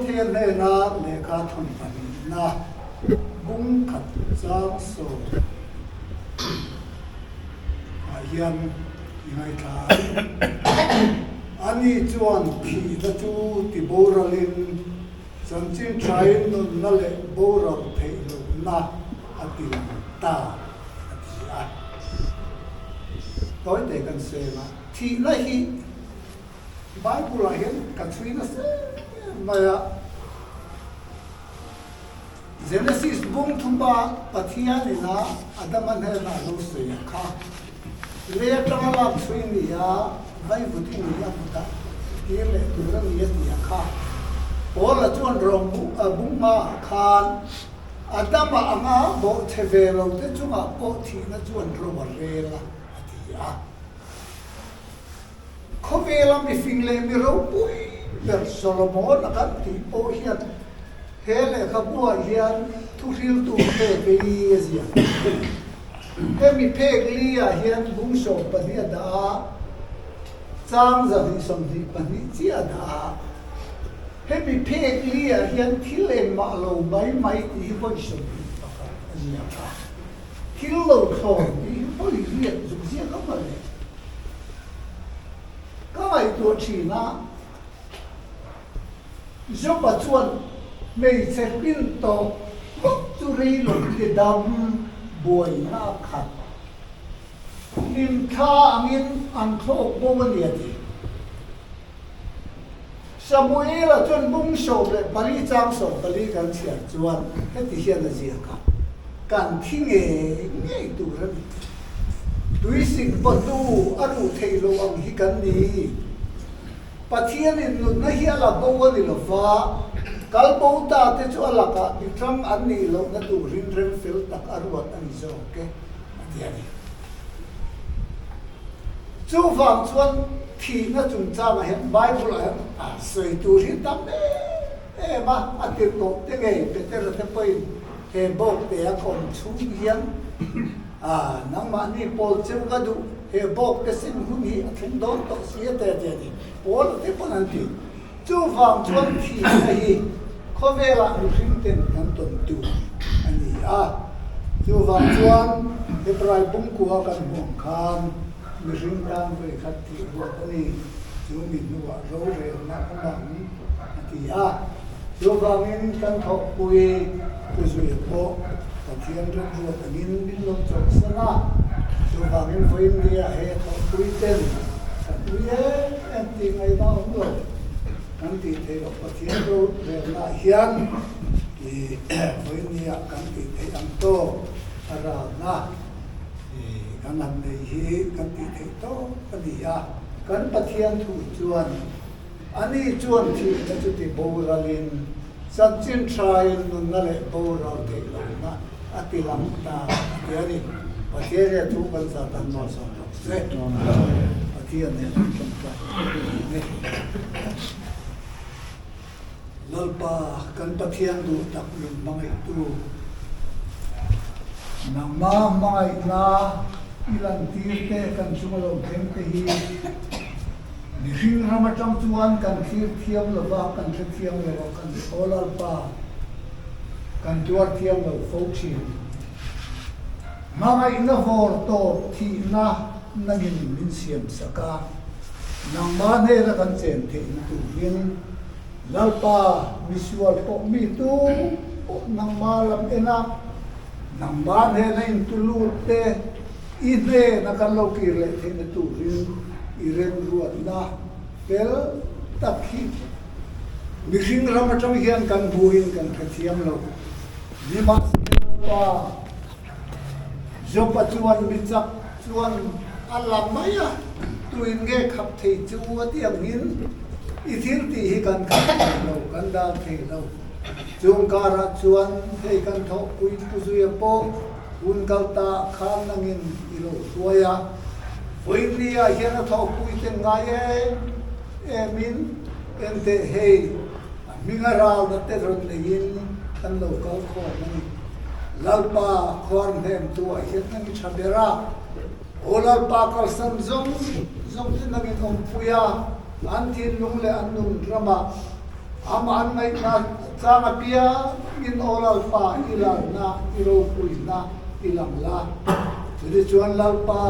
thiên lệ na lệ ca thon pan na bung khat sang so hian ngai tha ani chuan khi da chu ti boralin samchin train no na le boral thei lo na ati ta ati a toy te kan se ma thi la hi Bible hian kan chui na se maya Genesis bung thumba pathia ni na adaman he na lo se kha le tangala chui ni ya vai vuti ni ya puta ye le turan ni ya kha ola chuan rong bung ma khan adama anga bo theve lo te chunga po thi na chuan ro re la atia khovela mi fingle mi ro pui per Solomon akan ti po hian hele khabua hian thuril tu pe pe azia hemi pek lia hian bung so pania da chang za hi som di pani chia da hemi pek lia hian thile ma lo mai mai ti ho som azia ka kilo khon di ho lia zu zia ka ma le ka ai tu chi na zo pa chuan mei chekin to tu ri lo ke dam boi na khat nim tha angin an thlok bo ni ati Samuel chuan bung so le pali chang so pali kan chia chuan he ti hian a zia ka kan thinge ngei tu ran tui sing patu anu thei lo ang hi kan ni pathian in na hi ala bo ni lo fa kalpo ta te chu ala ka itram an ni lo na tu rin rem fil tak arwat ani zo ke atiani chu wang chuan thi na chung cha ma hem bible a sei tu ri tam e ma atir ko te nge pe te ra te poi he bo te a kon chu hian nang ma ni pol chu ga du he bo te sin hu ni a thing don to sia te te ni pol te pon an ti chu wang chuan thi na hi khovela ru hring ten kan ton tu ani chu wang chuan he prai bung ku kan bong khan mi ring tang ve khat ti ro ani chu mi nu wa ro re na kan ati chu wang in kan thok pui ku zui po pathian ro ro tanin bin lo chok sana chu wang in voin dia he thok pui ten tu ye en ti ngai ba lo kan ti thei lo pathian ro re na hian ki voin dia kan ti thei am to ara na kan ham nei hi kan ti thei to ani kan pathian thu chuan ani chuan thi na chu ti boralin samchin train nun na le boral te lo na ati lam ta yani pathian thu kan sa tan no so se pathian ne kan ta lalpa kan pathian du tak lum mangai tu nang ma mangai na ilan tirte kan sumalo themte hi nising ramatang chuan kan thir thiam lo ba kan thir thiam lo kan olal pa kan tuar thiam lo fochi mangai na vor to thi na nangin min siam saka nang ma ne ra kan chen the tu rin lalpa visual po mi tu nang ma lam ena nang ma ne na in tulu te ine na kan lo ki le the tu rin irem ruat na pel takhi mihing ramatang hian kan buin kan khathiam lo ni ma pa jopa chuan bichak chuan alam maya tuin nge khap thei chu atiang hin ithir ti hi kan khap lo kan da thei lo chung kara chuan thei kan tho pui puzuya po un kalta khan nangin ilo suaya Voiria hiana tho pui te ngai emin ente hei mingaral na te ron lein kan lo kal kho mani lalpa khor hem tu a hian nang chabera olal pa kal sam zong te nangin om puya an tin lung le an nung drama ama an ngai na changa pia in olal pa ilal na iro pui na ilam la jadi chuan lalpa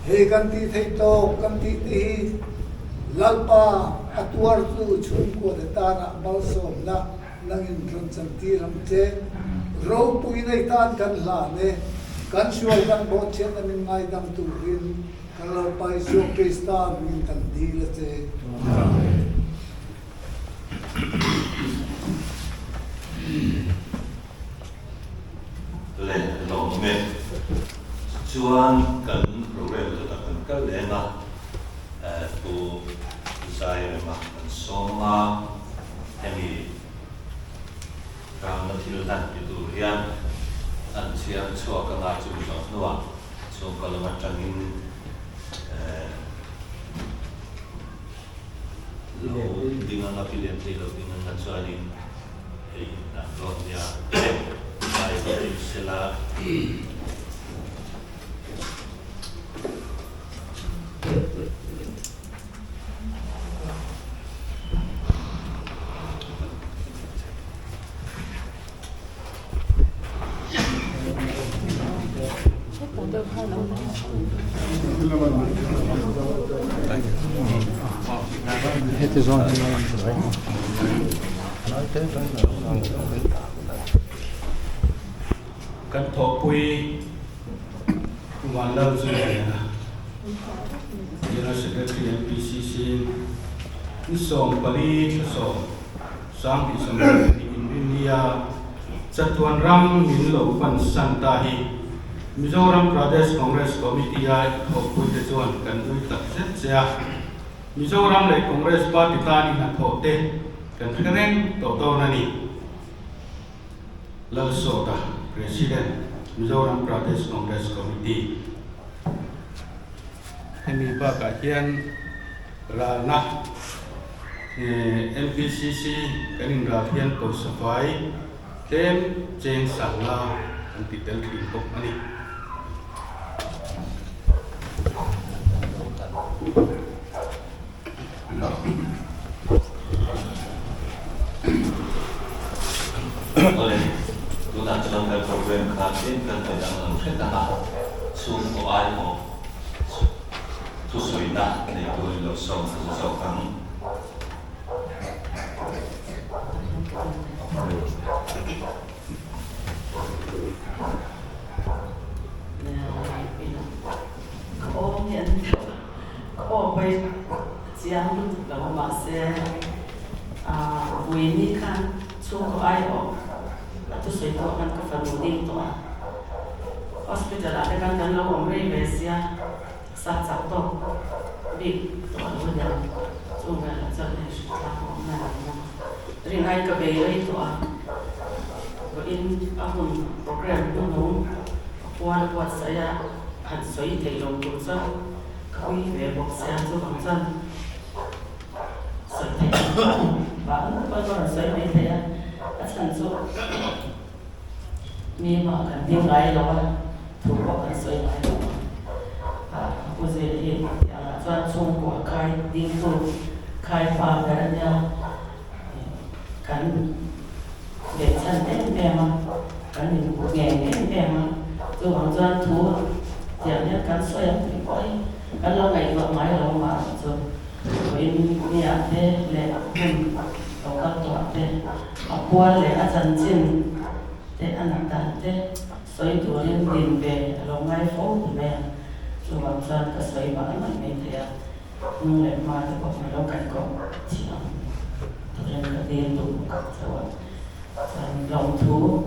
hei kan ti thei to kan ti ti lalpa atuar tu chun ko de ta na bal som na nangin ron chan ti ram che ro pui nei tan kan la ne kan shual kan bo chen na min ngai dam tu rin kan lalpa isu krista min kan di la che le lo me chuan kan program to ta kan kal le na tu sai ma kan soma hemi ram na thil tan tu rian an chiang chua ka nga chu so nuwa so kalama tangin lo dinga na pilen te lo dinga na chuanin ei na lo ya ai ai sela Het is on. Kan thọ pui hoàn lâu rồi là General Secretary MPCC Nisong Pali Nisong Sang di Sampai di India Satuan Ram Minlo Pan Santahi Mizoram Pradesh Congress Committee ai thọ pui để chuan kan vui tập rất xa Mizoram lại Congress Party ta đi thọ te kan khen to nani Lalsota President Mizoram Pradesh Congress Committee Hemi ba ka hian ra na MPCC kanin ra hian ko safai tem cheng sala an titel thin kop ani oleh tuna chuan kan program kha tin kan ta dang ang kheta na chung o ai mo tu soi na nei tu lo som so kan Có nhận có bây giờ là mà sẽ vui ní khăn chung có ai ở tôi sẽ có ăn cái phần đi to hospital ada kan kan lo omre besia sát sát to bị to lo nhà chung là cho nên là hôm nay riêng ai cái bề ấy to rồi in apun program nó nung qua saya hẳn sấy thì lòng của dân quý về một xe cho bằng dân sấy thì và nó có sấy này thì thành số mi mà cần tiếng gái đó thủ có cần sấy này bây giờ thì cho chung của khai tiếng tu khai phá cái đó cần để chân đến em mà cần những cuộc nghề đến em mà cho bằng dân thú giờ nhất cần xoay thì coi cần lâu ngày vợ máy lâu mà rồi với nhà thế lệ đầu các tổ thế qua lệ chân chân thế ăn tàn thế xoay tuổi lên tiền về lâu ngày phố thì mẹ cho bằng dân cái xoay bán mình mấy thế nhưng lệ mà thì có phải lâu cảnh có chỉ cho nên là tiền tụ rồi lòng thú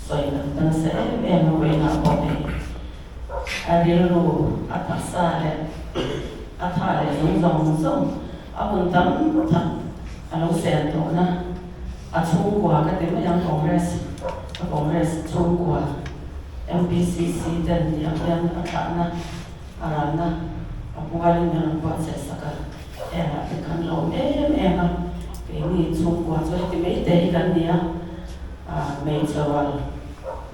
soi dan se em we na ko ne arilu atasa le athale zong zong abun tam tam alo sen to na chung qua cái tiếng yang Congress chung qua MPCC dan yang athana arana apualin yang buat sesaka era kan lo em ini chung qua so ti me te kan dia me chawal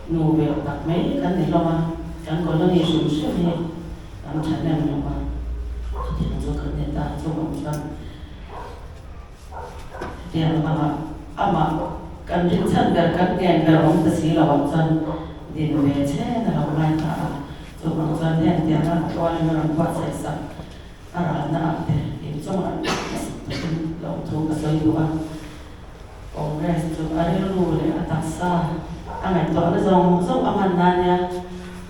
nu be tak me kan ni lo ma kan ko lo ni su su ni am chan nem lo ma ti zo kan ni ta zo ma chan dia ama kan rin chan gar kan ngen gar ong ta si lo chan din ve che na lo mai ta zo ma chan ne dia na ko ni na buat sesaka arana te in zo ma lo thu ka so yu Congress tu ada lu le atasa angai to na zong zong aman nanya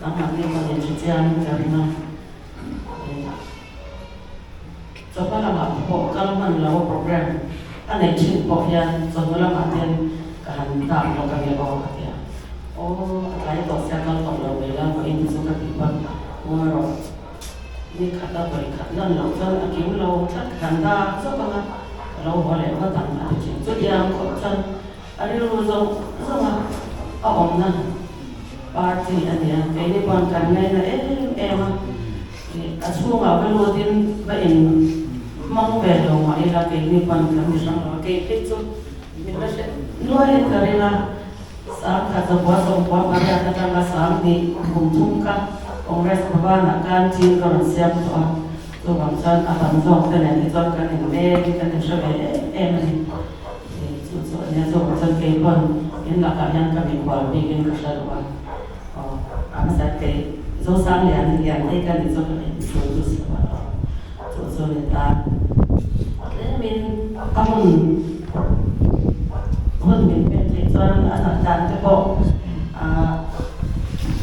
nama ni ma ni chian karina coba lama po kalau man lawo program anai chin po yan so la ma ten kan ta lo ka ge o ka ya o kai to sia kal to lo we la ko in so ka pi pa mo ro ni khata bari khat lan lo zong akim lo chat kan da so ka lâu bỏ lẽ có tặng lại chuyện chút giang có chân ở đây luôn rồi ông nè party anh em cái này quan cảnh này là em xuống vào cái lô tiên vậy mong về đồ ngoại là cái này quan cảnh gì rằng là cái chút mình sẽ nuôi cái này là sáng cả giờ quá xong quá mà ra ta đang là sáng thì cùng chung cả ông ra xong ba là can chín còn xem thôi tôi bằng chân bằng dòng cái này thì do cái này mê cái này sẽ về em này thì chủ nhà tôi bằng chân cây con nên là cả nhân cả mình quản vì cái cơ sở đó anh sẽ cái do sáng liền đây cái này do cái này chủ người ta thế mình có hơn mình bên thì cho anh là đàn cái bộ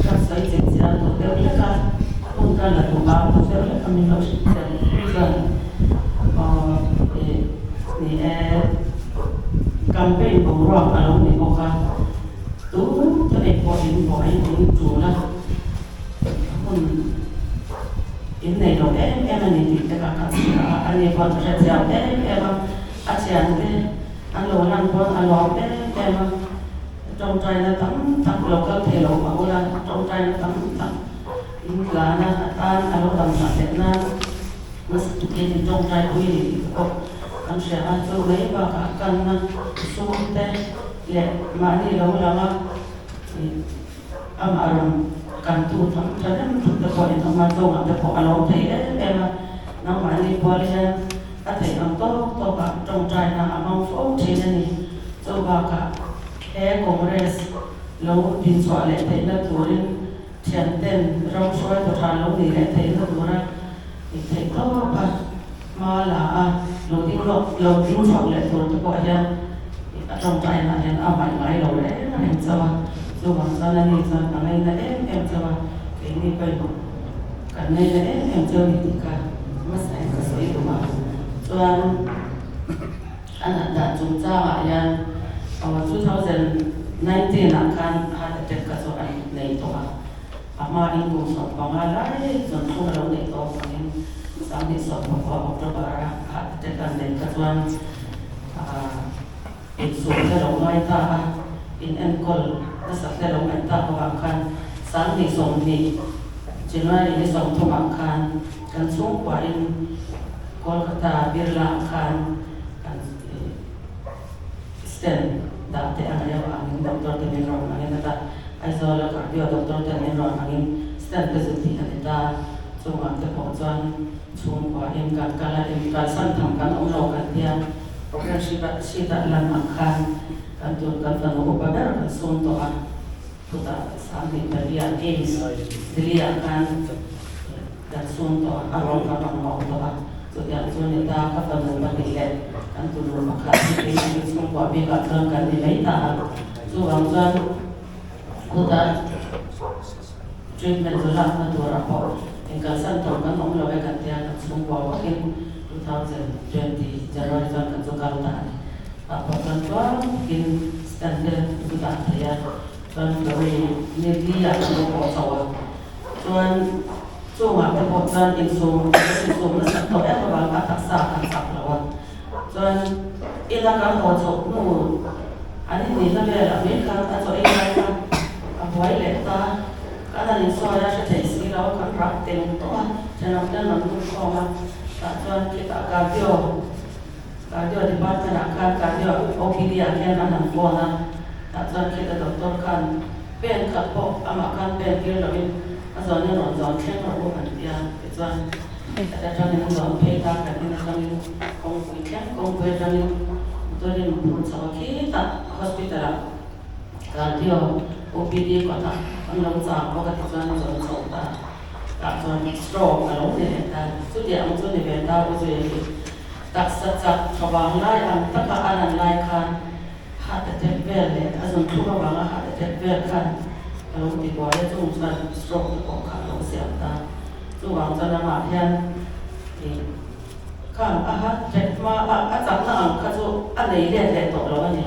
các sợi dịch ra tôi đều biết là không cần là thông báo tôi sẽ là mình nói dần thì campaign của rock ở đâu mình có tú cho nên có những gọi những chủ là in này rồi em này thì tất cả các anh em còn sẽ chào em ASEAN cái anh lo ăn con anh lo em trong trai nó tắm tắm lộc các thể lộ mà là trong trai nó tắm tắm là na anh lo làm sao để na nó sẽ cái trong trai của mình có anh sẽ ăn cho mấy và cả cần na xuống thế lệ mà đi lâu lắm thì arum kan tu thằng cho nên chúng ta coi nó mà tôi làm cho họ lo thấy em nó mà đi qua đây anh thấy nó tốt tốt cả trong trai là mong phố thế này tôi bảo cả e Congress lâu tin xóa lệ thấy là tuổi thiền tên rong xoay của thằng lâu thì lại thấy là tuổi thì thấy tốt mà là lâu tin xóa lệ tuổi tôi gọi ra trong trai là hiện ở ngoài ngoài lâu đấy là hình sao dù bằng sao là như sao thằng này là em sao cái này bây cái này là em chơi thì cả mất sai cái số của mà cho anh đã chúng ta mà yan 2019 là kan ada dekat so ai nei to ama in ko so pangalai so so lo nei to panin sampai so pa Oktober ada dekat nei katuan so da lo mai ta in enkol na sa da lo mai ta kan sang ni som ni January ni som to kan sung kwa in Kolkata Birla kan Sten dati ang angin doktor tenin ron angin nata aizola cardio doktor tenin ron angin sten kesuti kanita cuma te pokjan chung kwa in kan kala in kalsan tham kan omlo kan dia program sita lan makan kan tur kan tan ko pagar kan sun to an puta sambil dia games dia kan dan sun to aron ka pang mo to so dia sunita ka tan mo bagile anh tôi luôn mặc cái xong quả bị gạt lên cái gì lấy ta dù bằng dân cô ta treatment rồi làm nó tôi ra bỏ thì cả sản phẩm các món loại cái tiền xong quả vào cái 2020 January cho cái số cao ta apa kan tuan mungkin standar kita ya chuan kari ni di ya kan ko chawa chuan chunga te ko chuan in sum na sak to ya ba ka ta sa kan sak lawa chuan ila kan ho chaw nu ani ni la le la me kan ta chaw ai ka a boy le ta kana ni so ya sha thei si lo kan rak ten to chana ta nan nu ko ma ta chuan kita cardio department akan cardio OPD akan anan bona ta chuan kita doctor kan pen khat po ama kan pen kir lovin azon ni ron zon khen ro kan tia chuan ta chuan ni zon pe ta kan ni kan kong pui khen kong pui tan ni to ni mu chaw ki ta hospital cardio OPD ko ta ang long cha ko ka chuan zon chaw ta ta chuan stroke ka lo ne ta chu dia ang chu ni ven ta o je tak sat thawang lai ang taka anan lai khan hat attack vel le azon thuma wanga hat attack vel khan lo ti ko le chung chuan stroke ko kha lo siam ta chu wang chana ma hian khan a hat attack ma a chang na ang kha chu a nei le to lo ani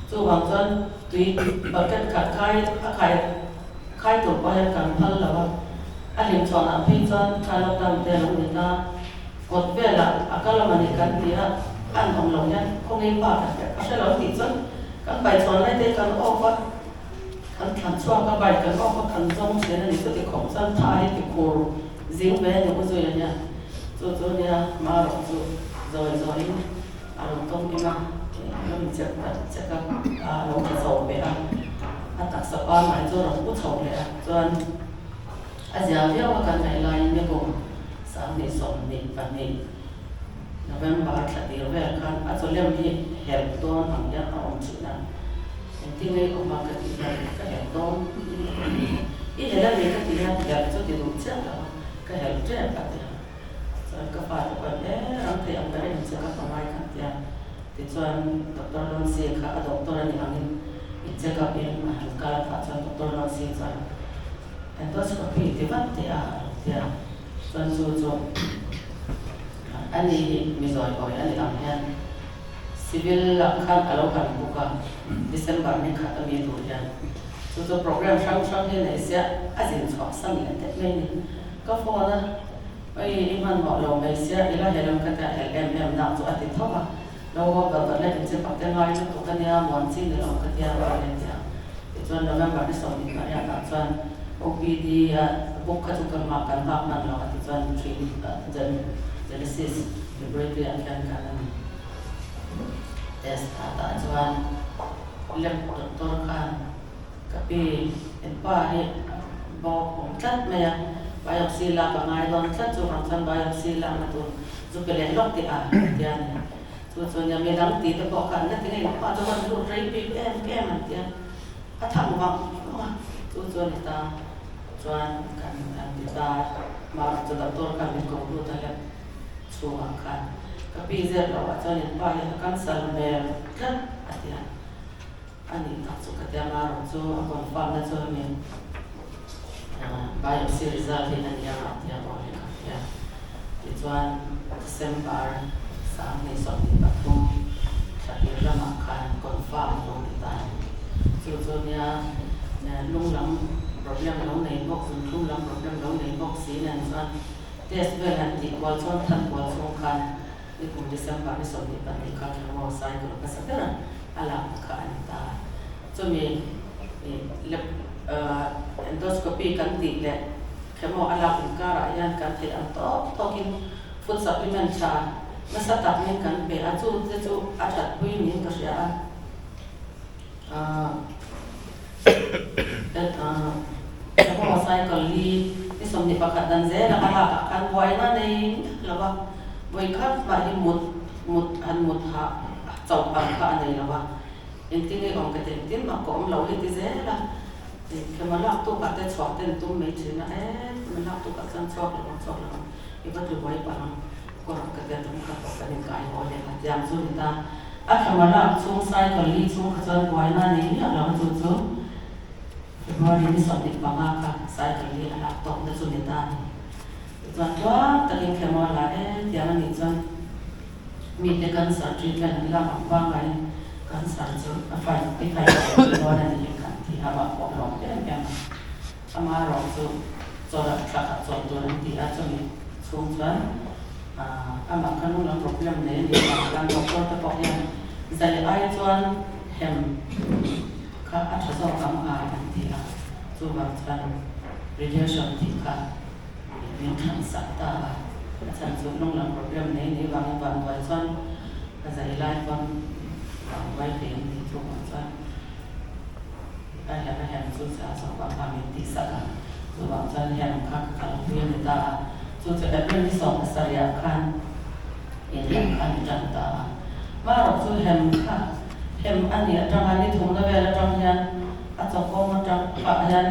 chu wang chuan tui bucket khat khai to ko ya kan phal lawa a lim chona phi chuan kha lo dam te lo ni ta kot vela akala mani kan tia an hong long yan không nên ba ka sẽ lo ti chuan kan bai chon lai te kan ofa kan than chua ka bai kan ofa kan zong che na ni so ti khom chan thai ti kur zing ve ni ko zo ya nya zo nya ma ro zo a lo tong ki ma no mi cha ka a lo ka so be a tak sa pa mai zo ro ku chou le a chuan a ja via wa kan nai lai ni ko sam ni som ni pa ni November thadir vel kan a cholem hi help ton ang ya om china tingai o ma ka ti ka help ton I hela ni ka ti ya chu ti du cha ka help tre ka ti chuan ka pa ko ang te ang dai ni cha ka mai ka ti ti chuan doctor lon si kha a doctor ani angin I check up in ma ka ka chuan doctor lon si chuan endoscopy ti vat ti a chuan chu ani mi zoi oi ani am hian civil khan alo kan buka December ni kha ta mi tu hian chu program sang ni nei sia azin chok sam le te mai ni ka fo na ai iman mo lo mai sia ila helam ka ta LMM na chu ati thoba lo wa ba le che pak te ngai tu ka nia mon chi ni lo ka tia ba le tia chuan November ni som ni ka ya ta chuan OPD book ka tu ka ma kan ha man lo ati chuan Genesis laboratory akan kan test ata chuan lab doctor kan kapi empa ni bo kong tlat maya biopsy la ka ngai don tlat chu ran chan biopsy la na tu chu pele lok ti a tian chu nya me dang ti to ko kan na ti nei pa to ban lu trai pi em an tian a thang wang chu ni ta chuan kan ti ta ma chu doctor kan ni ko lu ta la chua kan kapi zer lo a chuan in pa ya kan sal mel tlat atia ani ta chu ka tia ma ro chu a confirm na chu mi biopsy result in an ya atia bo le ka tia ti chuan December sang ni so ti patum thati rama kan confirm lo ti ta chu nya lung lam problem lo nei bok lung lam problem lo nei bok si nan chuan test vel an ti kwal chuan than kwal chung kan ni kum December ni som ni pan ni ka mo sai ko ka sa tera ala ka an ta chumi lab endoscopy kan ti le khemo ala ka ra yan kan ti an to kin food supplement cha na sa tak ni kan be a chu a that pui ni ka sia khemo sai ko li ni som ni pakhat dan ze na ala kan boy na nei lawa boy khat ma hi mut ha chau pa kha nei lawa enti ni ong ka tin ma ko om lo hi ti ze la ke ma la tu ka te chwa ten tum me china ma la tu ka san chwa la I ba tu boy pa ko ka te tum ka ka ni kai ho le ka jam su ni ta a ka ma la chung sai ko li chung ka chan boy na nei ya la chu Mari ni so ti pa ka sai ka ni ala tok na chu ni ta chuan tua takin khemo la tiang ni chuan mi te kan sa treatment la ma pa ngai kan sa chu a fai no na ni kan ti hama ko long em ama rong chu chora thaka chon tu ran ti a chumi chung chuan ama kanu lang problem ne ni kan doctor ta pok yan zai ai chuan hem ka a tha zo kam a an ti a chu bang chuan radiation ti ka ni thang sa ta chan chu nong lang problem ne ni wang wai chuan zai lai kon wai te ni chu bang chuan ai ha hem chu sa so bang ha mi ti sa ka chu bang chuan hem ka ka lo yen ta chu chu da pen ni so sa ya khan in kan jan ta ma ro chu hem ka hem an ni atang ani thum na vela tang yan a cho ko ma tang pa yan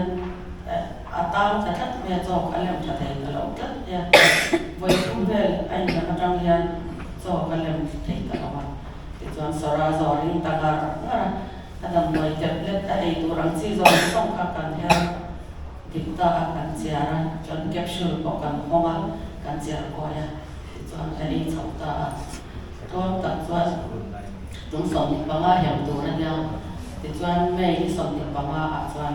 a ta cha that me cho ka lem cha thai ka lo tat ya voi thum vel ai na tang yan cho ka lem thai ka lo ma ti chuan sora zo ring ta ga na adam noi tablet a ei tu rang chi zo song ka kan ya dikta kan chiara chuan capsule ko kan honga kan chiar ko ya chuan ai chau ta to ta chuan tung som ni panga hem tu na ya ti chuan mei ni som ni panga a chuan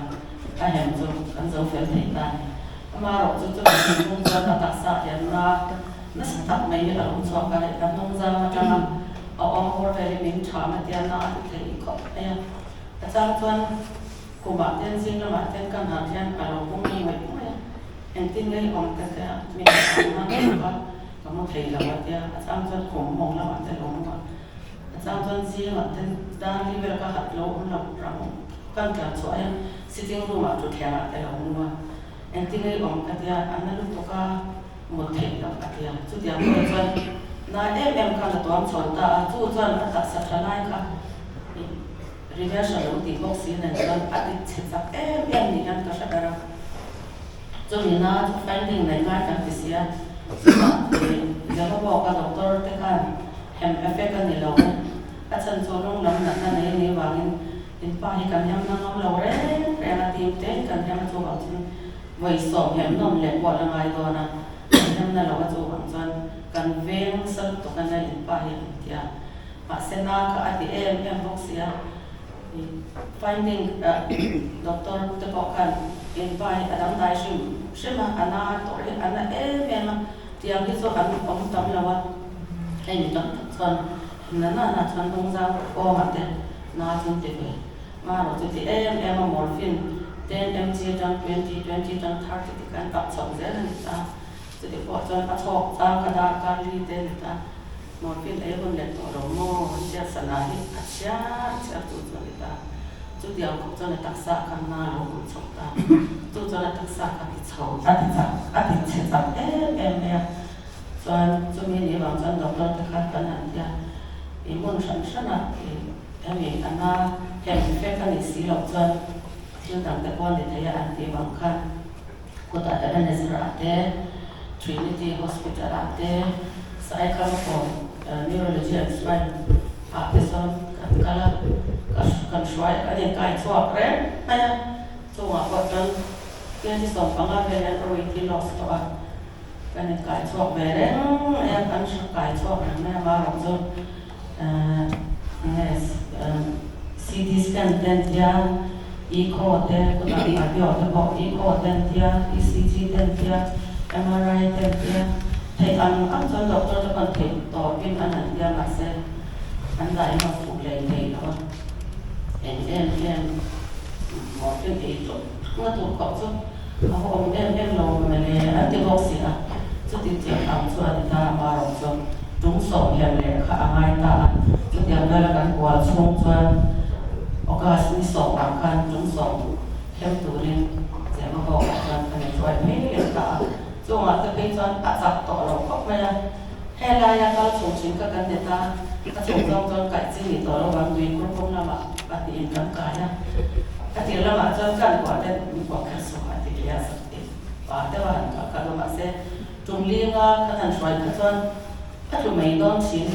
a hem chu kan zo fel thei ta ma ro chu chu ni tung chuan ta sa ya na sa tak mai la ong chwa ka kan nong za ma tang a ong hor ve min tha ma tia na thei ko ya ta chang chuan ko ba ten sing na ma ten kan ha thian ka lo pung ni mai pung ya en tin ngai ong ka ka mi ma ka ka mo thei la wa tia a chang chuan ko mong la wa te lo ma sang tuan si ma ten dan li vel ka hat lo un lo rang kan ka chwa ya sitting room a tu thya te lo un wa en tin ngai ong ka tia an lu to ka mo thei lo ka tia chu tia mo chuan na em ka la tuam chon ta chu chuan ta sa thalai ka reversion lo ti box in and chuan a ti che chak em ni kan ka sha dara chu ni na finding nei ngai kan ti sia ja ko ka doctor te kan hem effect kan ni lo a chan chu long lam na na nei ni wangin in pa hi kan hem na ngom lo re relative te kan hem chu wang chin voi som hem nom le ko la ngai do na hem na lo chu wang chan kan veng sal to kan na in pa hi tia pa sena ka ati em box ya finding doctor te ko kan in pa hi adam dai shima ana to re ana em tiang hi so an om tam lawa ai ni tam chuan na chuan dong za ko ma te na chun te ve ma ro chu ti em morphine 10 mg tang 20 tang 30 ti kan tap chok ze na ta chu ti ko chuan a chok ta ka da ka ri te ta morphine ai bon le to ro mo sia sana hi a cha chu chu ta chu ti ang ko chuan ta sa kan na ro chok ta chu chuan ta sa ka ti chok a ti che ta em chuan chu mi ni wang chuan doctor te khat kan han tia imun shan a ami ana hem fe kan ni si lo chuan chu dang te kon de thaya an ti wang khan ko ta da NSR ate Trinity Hospital ate sai ka ko neurology and spine a person kan kala kan shwai ka de kai chuak re aya chu wa ko tan kia ti som panga ve an roi ti loss to a kan kai chuak ve re em kan kai chuak na ma ro chu yes CT scan ten tia echo te ko ta ti adio te ko echo ten tia ECG ten tia MRI ten tia thầy ăn chọn doctor cho con thầy to pin ăn ăn tia mà se ăn đại mà phụ lệ thầy đó em một cái gì chỗ nó thuộc cọ chứ hôm em lâu mà này ăn tiêu bóc xí à chút tiền tiền ăn cho anh ta mà rồi cho chúng sống hem lệ khá ngay ta chút tiền đây là cái quả chung cho ok xin sống ăn can chúng sống hem tủ lên sẽ mà bỏ ăn cái cho anh mấy cái ta chung mà cái bên cho ăn chặt tỏ lòng cốc này hay là ya ta chung chính các cái ta chung trong cho cái gì tỏ lòng bằng tùy cũng không làm ạ và tiền làm cái nha cái tiền làm ạ cho cái quả đây quả cái số cái tiền ya sắp tiền và thế là cái làm ạ sẽ chung liên cái thằng xoay cái cho cái tụi mình đón xin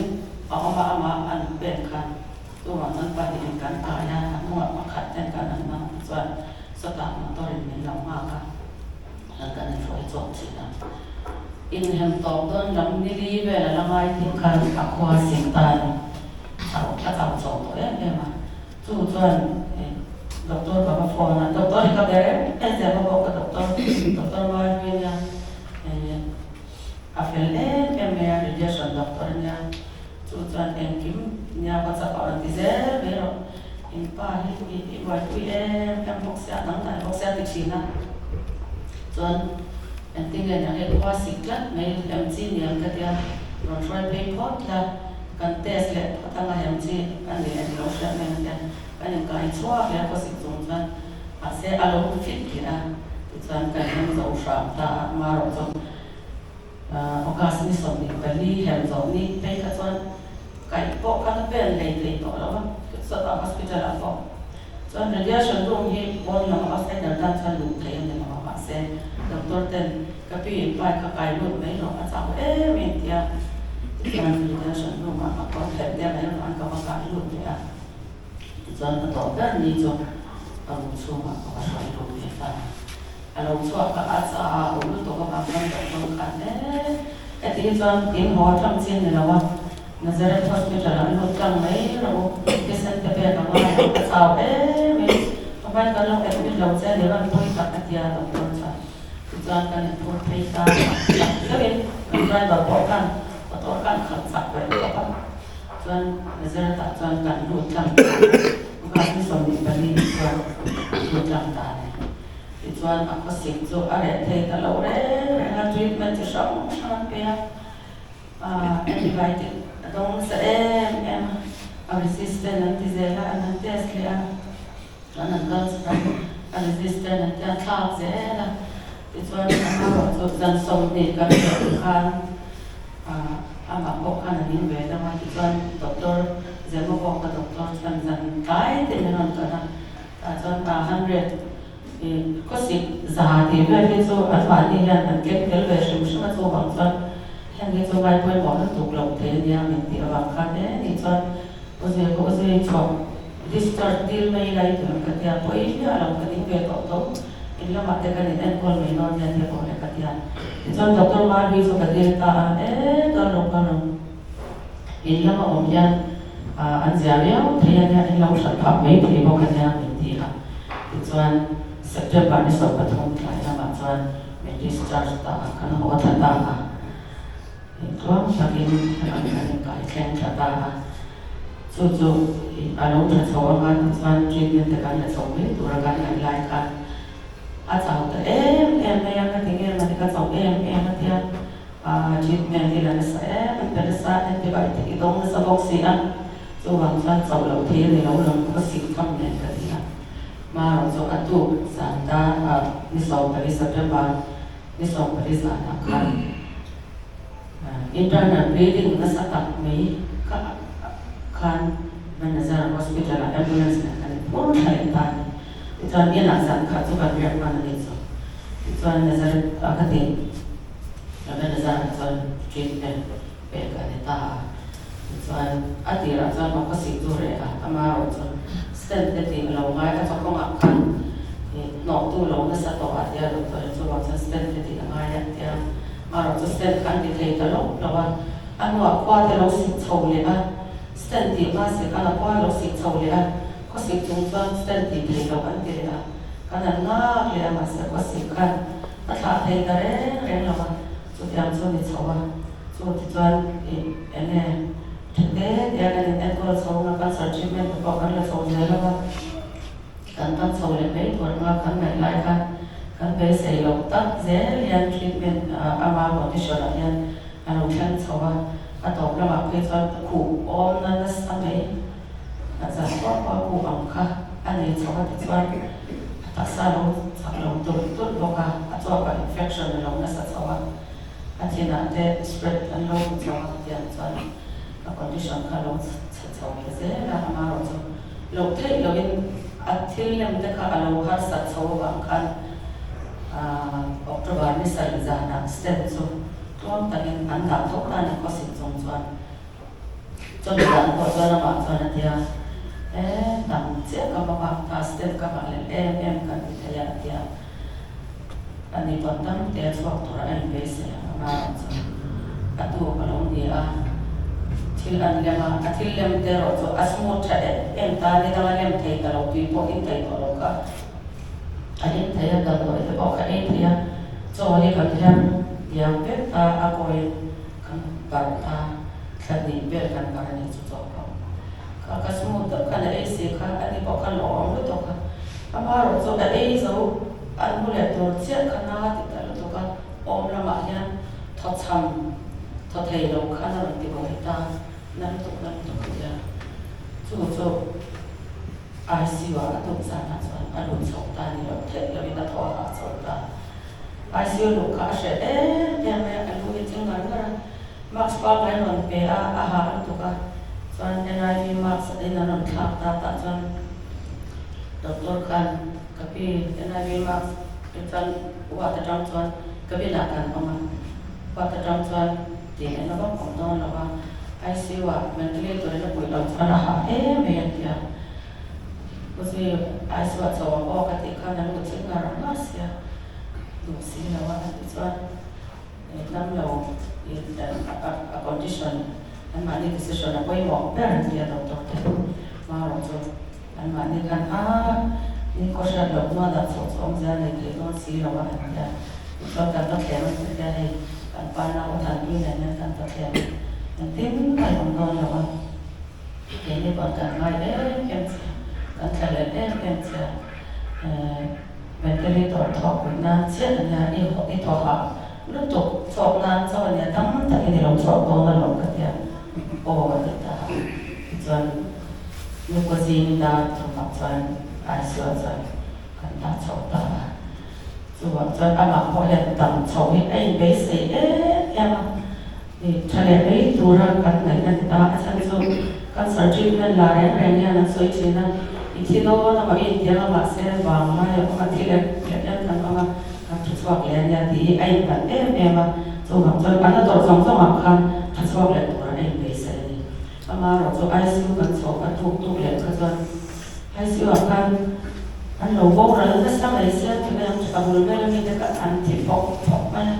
ở mà ăn bên khăn tụi mình ăn phải tiền cái nha mua mà khát tiền cái này mà cho số tiền mà tôi mình làm mà cả là cái này xoay chọn xin à in hem tàu đơn lắm đi đi về là làm ai thì khăn cả khoa sinh tàn thảo chọn tuổi em mà chú chuẩn doktor ka phone doktor ka bere ese ba ko doktor ma niya afel me radiation doktor niya chuan kim niya ko sa ko dizer pero in pa hi wa em boxia nang ta boxia tichina chuan en tinga na he ko sikla me chi niam ka tia ro try pay pot la kan test le patanga chi ani en lo sha me tia kan ka i chua le ko sik chung chuan a se alo fit kira chuan kan hem zo sha ta ma ro chu okas ni som ni bali hem zo ni pe ka chuan kai po kan pen le to lo sa ta hospital a po chuan radiation room hi bon na hospital dan chuan lu thei ni ma ma se doctor ten ka pi pa ka kai lu mai lo a chang me tia chuan radiation room ma ko thei dia mai an ka ma ka lu tia chuan ka to ber ni chu chu ma ko ka sai lu ni ta alo chu ka a cha o lu to ka ba kan to kan e ti chuan tin ho tham chin ni lawa Nazareth Hospital an hutang mai ro kesen te pe na ma ka chau me papai ka lo e mi lo che le ran poi ta ka tia doktor cha chuan kan e por pei ta le ran ba po kan to kan khat sak pe ka chuan Nazareth ta chuan kan lu tang ka ni som ni bali chuan lu tang ta ne chuan a ko sing chu a re thei ta lo re treatment ti shong an pe antibiotic donc sa em a resistant antizela an test le an gas a resistant an ta zela it's one so dan so ni kan ama ko kan ni ve da ma it's one doctor zemo ko ka doctor san zan kai te non kana ta chon ta 100 ko si za ti ve so atwa ni han ke tel ve shum shum so bang chon Hãy subscribe cho kênh Ghiền Mì Gõ để không bỏ lỡ những video hấp dẫn Tuan saking anak-anak kai kata susu alo tersawangan tuan treatment tekan tersawi turakan nilai kan atau te yang ketinggian mereka tahu dia treatment di dalam saya pada saat antibiotik itu sebab siang so bangsa tahu lau dia ni lau kesik kamnya ketika mau so atu santa ni so pada September ni so pada sana kan internal bleeding na sa may kan Nazareth Hospital ambulance na kan puro talentani ito ang inasan ka to pag-react man nito ito ang Nazareth akating Nazareth treatment peka nita ito ang atira ito ang makasiture amaro ito stent ito ilaw nga ito kung akan no tulong na sa to at ya doktor ito ang stent ito nga yan Maro tu stent kan diklei talo lawan anu akwa talo sik chau le stent ti ma se kan akwa lo sik chau le ko sik chung chuan stent diklei lawan ti le kan na le ma se ko sik kan ta tha thei ta re lawan chu tiam chu ni chawa chu ti chuan ene thete ya kan en ko chau na kan treatment ko kan la chau le lawan kan tan chau le pe ko na kan nai lai kan kan pe sei lo tak zel yan treatment ama condition yan anu than chawa atop lama pe chuan khu om na sa me acha ko khu am kha ani chawa ti chuan ta sa lo chak lo tu boka atwa ka infection lo na sa chawa atina te spread an lo chawa ti an chuan ka condition ka lo chawa zel ama ro chu lo thei lo in athil lem te ka alo har sa chawa kan Oktober ni sa izana stent so tuam tagin anda to na ni ko sin chong chuan chon dan ko chuan ma chuan dia nam che ka ma ka stent ka ma le em kan dia dia ani pantam te so to ra en base ma chuan atu ka long dia thil an lema a thil lem te ro chu a smooth tha em ta ni dang lem thei ta lo tui po in thei to lo ka a in thei a dal lo te o ka in thei a cho ni kan thiam yang pe ta a koi kan par ta thani pe kan par ni chu to ka smooth ta kan e se kha ani po kan lo lo to ka ama ro chu a e zo an mu le to che khana ti ta lo to ka om la ma hian tho cham tho thei lo khana ro ti bo ta nan to ya chu ai si wa to sa na chuan a lo chok ta ni lo the lo ina tho ha chok ta ai si lo ka she ya me a lu hi chung ngan ra max pa kai non pe a ha to ka chuan NIV max ina non thak ta chuan doctor kan kapi NIV max chuan wa ta tang chuan kapi la kan oma wa ta tang chuan ti na ba kom don la ba ai si wa mentally to na pui lo chuan a ha me ya kasi ai si wa chaw o ka ti khan lu chin nga ra na sia du si na wa ti chuan nam lo a condition an ma ni decision a poi mo parent ya doctor te ma ro chu an ma ni kan ni ko sha lo no da so ja ni ke no si lo wa ya so ka ta ke no te ya hei kan pa na o than ni na na kan ta ke an tin kai on don lo wa ke ni ba kan mai em kan ta le em ventilator thọ của na chết là đi học đi thọ học lúc tục thọ na cho nhà tắm tại cái lòng thọ có là lòng cái tiền ô cái ta cho lúc có gì ta thọ học cho ai sửa cho kan ta thọ ta cho anh mặc họ hiện tầm thọ ấy anh bé sẽ em thì cho nên ấy tu ra kan này kan ta chân cho kan sở chỉ nên là em là soi chỉ là thì đó là bởi vì nó là sẽ vào mà thì là kan ama thua cái nhà thì anh bạn em mà tôi học cho bạn nó xong học kan thua cáiตัวanh bây giờ ama rồi cho ai siêu kan so kan tu le ka cho ai siêu kan anh lâu vô rồi nó sang đây sẽ thì mình chỉ cần mình mình cái anh thì phọc mà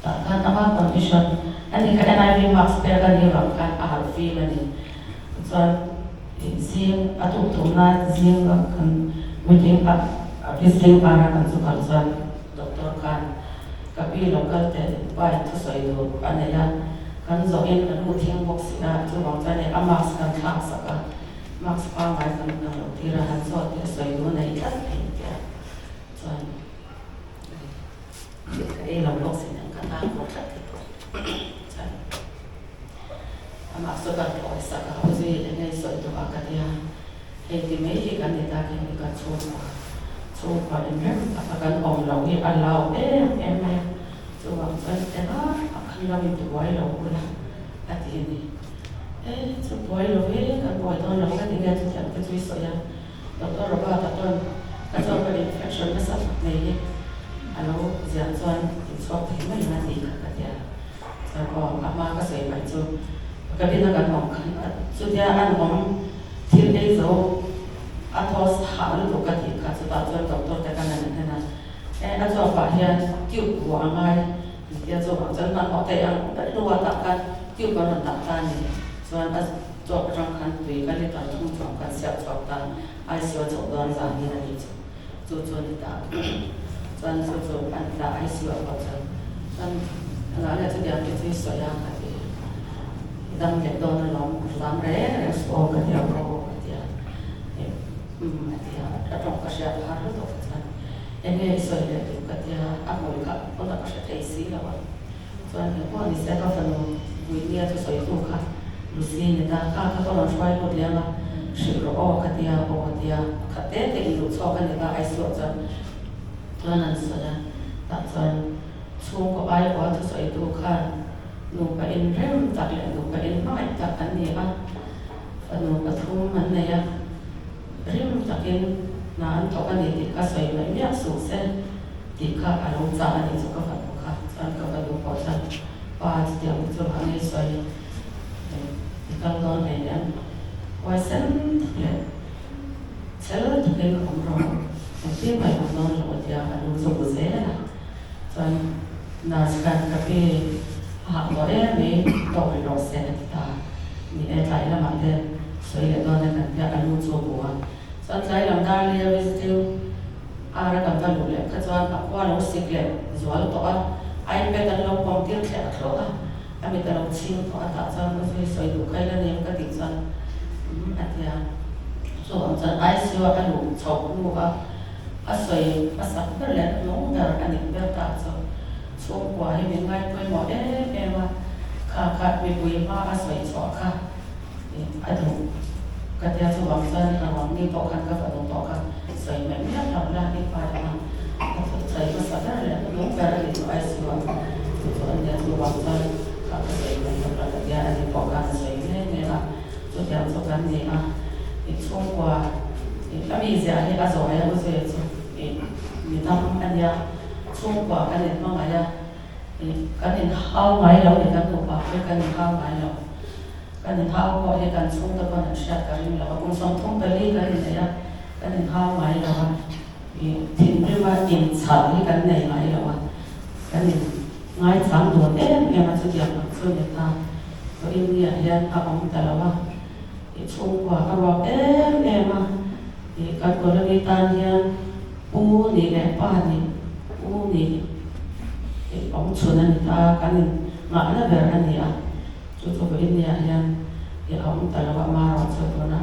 kan ama condition anh cái NIV max per kan ni ram kan a har fi mà đi cho riêng ở thủ na riêng kan meeting visiting para kan su kan san doctor kan kapi local te bai thu soi do anela kan zo in kan mu thing box na chu wang cha ne amax kan thak saka max pa mai kan na lo tira han so te soi do nei ta pin ya chuan cái lòng box này kan ta ko ta chuan amax so kan ko saka ho ji nei soi do akatia he ti mai hi kan ta kan so pa em akan om lo ni allow em so wang kan akan lo itu boy lo pula ati ni so boy lo kan boy don lo kan dia tu jam tu so ya doktor ro ba ta ton ka so ka infection na sa nei alo zian chuan so ti mai na ti ka dia so ko ama ka sei mai chu ka bin na kan om kan chu dia an om thil ei zo athos hal lo ka ti ka chu ta chuan doctor ta kan na na a cho pa hian kiu của ngai ya cho ba chân na ho te ang da do ta kan kiu ko na ta ta ni chuan a cho trong kan tui ka le ta thum trong kan sia cho ta ai sia cho don za ni na ni chu ni ta chuan chu an ta ai sia ba chuan la le chu dia ki so ya ka ti dam le don na long dam re so ka ti ro ka ti a trong ka sia har lo em nghe soi để được cái áp lực cả có là sẽ thấy xí là vậy cho nên có những sẽ có phần vui nghe cho soi tu cả lúc gì người ta các con xoay một liền là sự rõ cái tia bộ tia cái tết thì lúc sau cái người ta ai sửa cho nên sửa ra tại cho chung có ai có cho soi tu cả lúc cái in rem đặt lại lúc cái in mãi đặt cái này ha phần lúc cái thu mình này á rem đặt in na an to kan ni ka soi mai mia su se ti kha a lo cha ni su ka fa kha an ka fa do ko cha pa ti ya mu chu an ni soi ti ka don ne ya wa sen le chelo ti ke ko ro ti mai ko don lo ti a lo su ko se na chuan na skan ka pe ha lo e me to lo se na ti ta so boa san sai lam da le visitiu ara kam ta lu le ka chuan a kwa lo sik le zual to a ai pe tan lo pom tir thla thlo a ami ta lo ching to a ta chuan ko soi lu kai la nem ka ti chuan atia so am chuan ai siwa a lu chau lu a soi a sak per le no dar ani ber ta chuan so kwa hi min ngai poi mo ma kha mi pui ma a soi cho kha a du ka tia chu wang chuan a wang ni to khan ka fa no to kha soi me mi la la ni pa da ma soi ma sa dar le no ber ni to ai siwa so an ya chu wang chuan ka soi me la la ya ani to kha soi ne la chu tia chu kan ni a i chung kwa a mi zia ni a zo ya ko se chu mi tam an ya chung kwa kan ni ma ma ya kan ni hao ngai lo ni kan ko pa kan ni hao ngai lo kan ni hao ko he kan chung ta kan sha ka ri lo ko song thong ta li kan ni ya kan ni hao ngai lo tin ri ma in cha ni kan nei ngai lo kan ni ngai chang do ma chu ya chu ni ta to in ni ya a ong ta lo wa chung kwa ka ro ma ka ko la ni tan ya pu ni le pa ni pu ni ông chuan ani ta kan nga na ber ani a chu chu ko in ya yan ya ông ta la ma ro chu ko na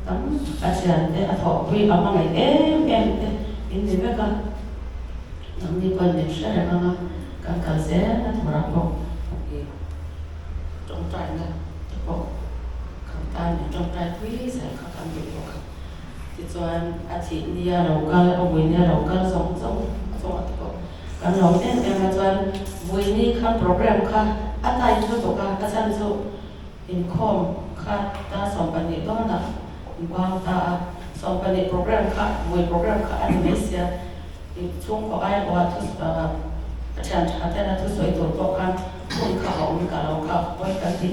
tam a sian te a tho wi a ma ngai te in ni be ka nam ni kon ne sha ra ma ka se na thora ko trong trai na ko ka ta ni trong trai wi sa ka kan bi ko ti chuan a thi ni ya ro ka a wi ni ro ka song ko kan lo ma chuan vui ni khan program kha atai chu to ka ta chan chu in khom kha ta som pan ni do na bang ta som pan ni program kha vui program kha ani mesia in chung ko ai wa thu chan cha ta na thu soi to kan kun kha om ka lo ka poi kan ti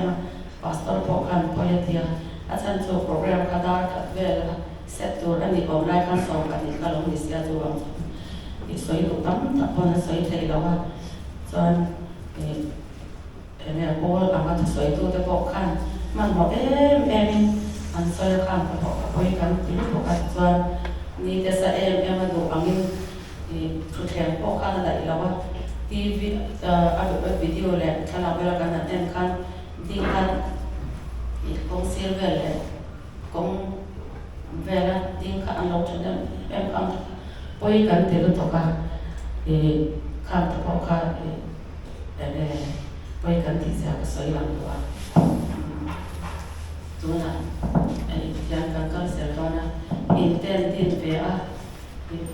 ma pastor po kan poi tia a chan chu program kha dar ka vel set to ani om lai khan som kan ni ka lo ni sia chu wang soi lu tam ta pon soi thei lo wa chuan ne bol ama ta soi tu te pok khan man mo an soi khan ka poi kan ti lu ka chuan ni te sa ma du angin thu theng pok khan la i lo wa tv a video le thala bela kan an khan ding khan kong silver le kong vela ding kha an lo chen kan poi kan te lu to ka khan ta pok kha poi kan ti sa ka soi lang to tu na yan kan kan sel to na inten tin ve a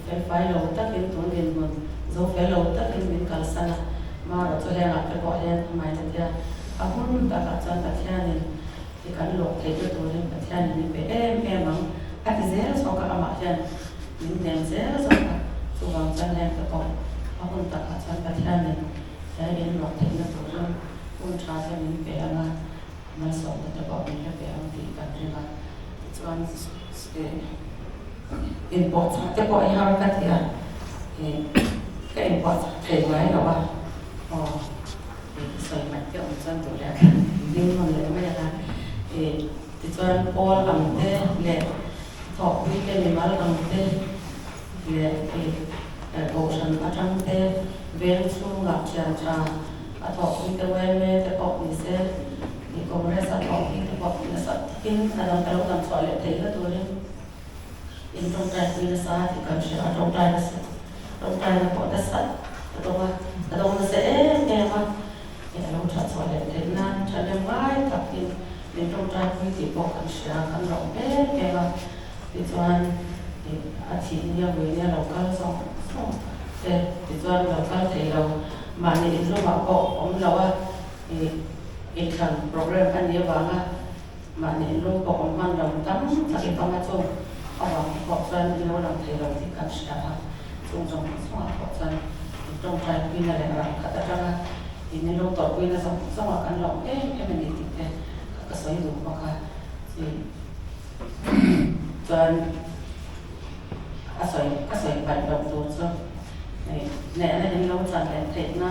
fe fai lo ta kin tu din mon zo fe lo ta kin min kal sana ma ro to he la ka ko he mai ta tia a hun ta ka chan ta thia ni ti kan lo te to rin ta thia ni pe mang a ti zero so ka ma hian min nem zero so ka chu wang chan he ka ko a hun ta ka chan ta thia ni ya in lo te na to rin un cha se min pe anga ma so ta ko min he pe ang ti kan ri ma chuan in pot te ko i har ka tia ka in pot thei ngai lo wa soi ma ke on chan to le din mon le ma ya ti chuan all am te le thọ wi ke ni mal am te le ocean atang te vel chu ngap chan cha a thọ wi te we me te ko ni se ni ko re sa thọ wi te ko ni sa kin adam ta lo tam so le te la to le in trong trai wi na sa ti kan sha trong trai na sa trong trai na ko ta sa to ma ta dong na se ma ya lo cha so le te na cha le mai ta kin in trong trai wi ti ko kan sha kan ro ma ti chuan a thi ni ya wi ni lo ka so te ti chuan lo ka thei lo ma ni in lo ma ko om lo a in kan program an ni wa nga ma ni lo ko om man lo tam ta ki pa ma chu a wa ko chuan ni lo lang thei lo ti kan sha ha chung chung so a ko chuan trong trai wi na le ra ka ta ra ni lo to wi na so kan lo ni ti te ka soi du ma ka chuan a soi ban dong tu so ne na in lo chan le thei na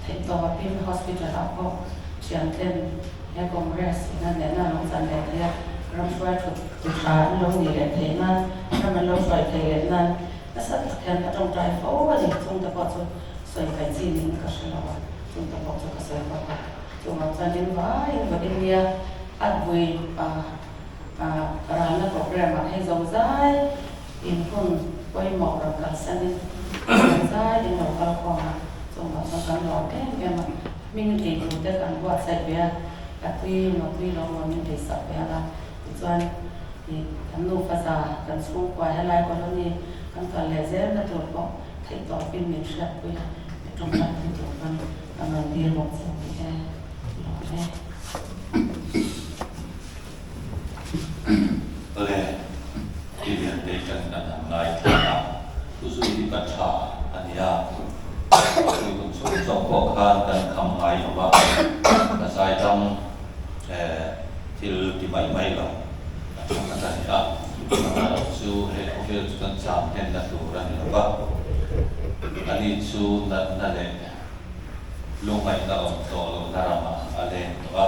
thei to pin hospital a ko chian ten ya congress na ne na lo chan le ya ram swai thu tha lo ni le the na ram lo swai the le na ta sa khan ta trong trai fo wa ni chung ta ko chu swai kai chi ni ka shla wa chung ta ko chu ka swai ko ka chung ma chan din wa India at vui rana program mà hay dòng dài in kun quay mỏ rồi cả sang dài in đầu cao còn xong mà sang cắn lò cái mà mình thì cũng tất cả qua sạch về cả tuy nó mà mình thì sạch về là cho nên thì cắn nô pha sa cắn xuống qua hay lại còn nó đi cắn cả lẻ dễ là được có thấy tỏ bên mình sạch về trong đó thì được con mình đi một xong thì lò oleh dilihat dekat dan naik tanah khusus di kaca ania untuk sokokkan dan kamai apa saya jam til di mai lah kata ya su ofil kan jam hendak turun apa ani su nale lumai na untuk narama ale apa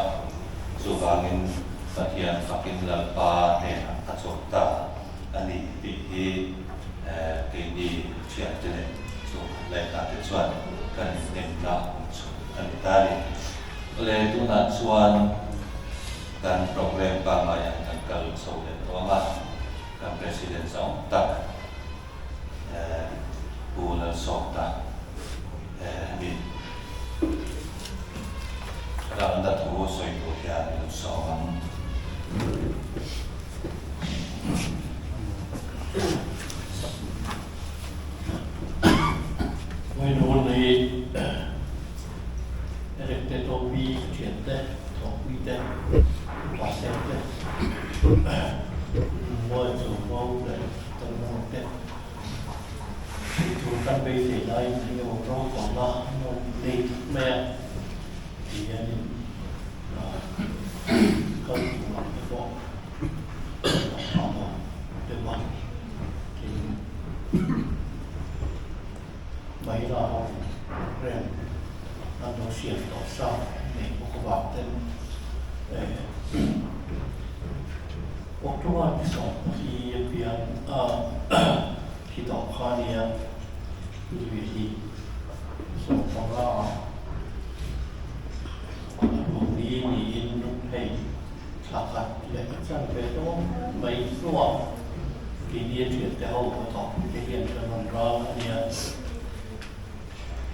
su bangin bagian makin lalpa atsorta ani di kini siapkan so lain ada cuan kan nemla kan tadi oleh itu nak cuan dan program bama yang akan soleh doang kan presiden song tak bulan sokta ni kalau anda tahu so itu ya itu soal Mới nói này, để để tôi bị chuyện đấy, tôi bị đấy, quá xem đấy, mỗi chỗ mong đấy, tôi mong đấy, thì chúng ta bây giờ đây nhiều trong còn là một đi mẹ, thì anh không làm được không, được không, thì mấy là rèn ăn đồ xiên tỏ sao để có bạn tên waktu apa sih pian kita khania jadi seorang orang ini hey sakat yang sampai itu baik luar dia chuyện tahu atau dia dengan orang dia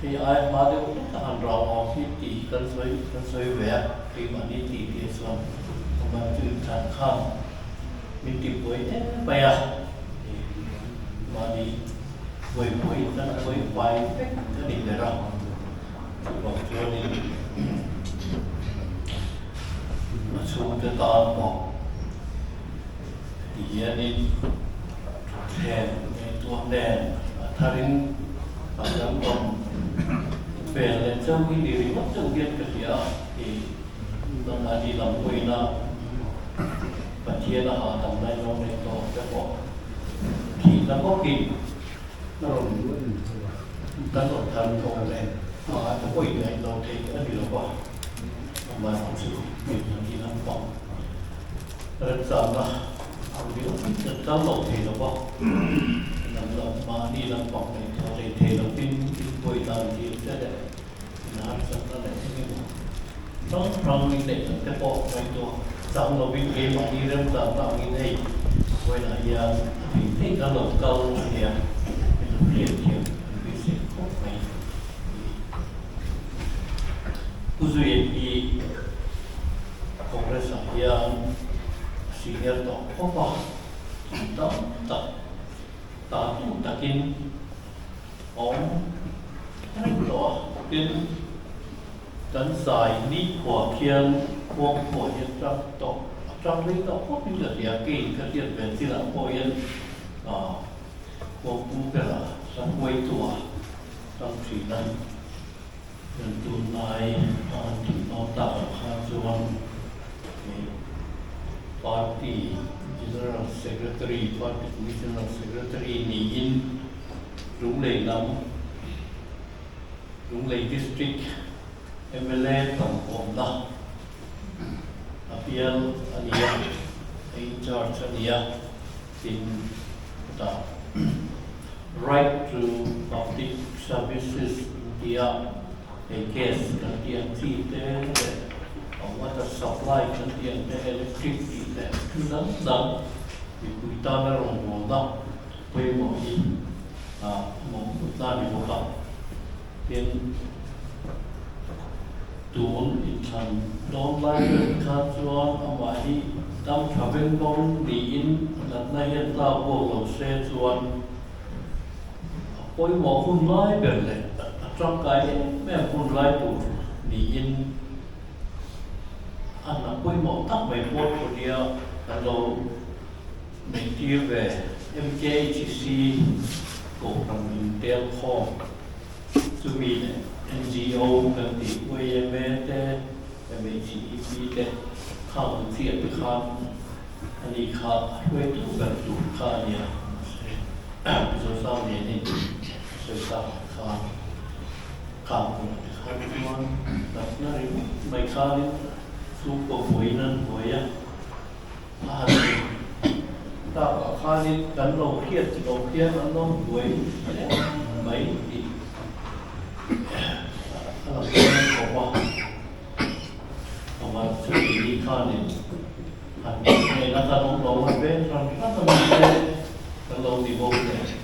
thì ai mà đều tất cả hàng rào họ khi tỷ cân xoay vẽ khi mà đi tỷ địa xuân mà từ sản khăn mình tìm với bây giờ mà đi với quay cái định về rồi còn cho nên mà xuống tới toàn bộ thì nên thèm tuôn đèn tharin pasang tom về lên trong cái điều mất trong viên cái gì thì đang là đi làm quỳ na và chia là họ tầm này nó này to cái bộ thì nó có kịp nó thành công lên họ có quỳ này nó thì cái điều đó mà không chịu mình đi làm phòng rất sợ là không biết rất đau đầu thì nó có mà đi làm phòng này thì đầu tiên quỳ làm gì sẽ để nó sẽ là để nó trong mình để cái bộ này cho xong rồi bên kia mà đi lên làm tạo như thế quay lại thì thấy cái lồng câu thì mình liền nhiều mình sẽ không phải cứ duyệt thì không phải xảy suy nghĩ đó không có đó ta chúng ta kinh ông cái đó kinh tấn dài đi qua thiên quang của hiện trong lý đó có những cái gì kỳ cái chuyện về thì là coi yên quang cũng cái là trong quay tua trong chỉ năng nhân tuần này thì nó tạo ra cho party general secretary party commissioner secretary ni in Rung Lei district MLA tổng ổn đó Apian Ania in charge ania in the right to public services India a case kan tiang chi te water supply kan tiang te electricity te dan dan di kuita na rong mo da pwe mo i mo ta ni mo ka tin tuon in chan don lai ka chuan amai tam thaven bong di in lat na hian ta bo lo se chuan poi mo hun lai ber le trong cái mẹ hun lai tu di in anh là poi mo tak mai pot ko dia kalau mình chia về MKHC của phần Intel kho chú mình NGO cần thì UAMT MHEP te khá hơn thiệt với khá anh đi khá với chủ gần chủ khá nhiều rồi sau này nên rồi sau khá khá cũng khá ngon đặt nó đi mấy khá đi số của buổi nên buổi á ta có khá đi gắn đầu kia nó buổi mấy thì là cái của mà sự đi khá đi hẳn này là ta không có một bên rằng rất là nhiều cái lâu thì vô này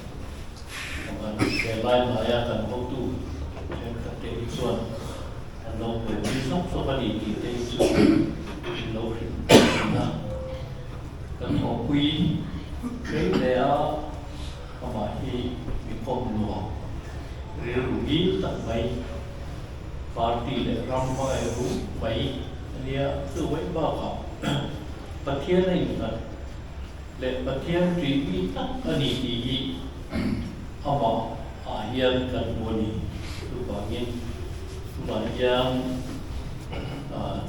mà cái lai mà ya cần vô tu trên các cái xuân hẳn lâu với đi sốc số ba đi thì cái xuân lâu thì cần có quý cái để mà khi bị công lúa rồi ý tận mấy party để ram vai ru mấy dia tự với bao học bát thiên này là để bát thiên chỉ biết tất anh đi mà hiện cần muốn đi tu bảo nhiên tu bảo yang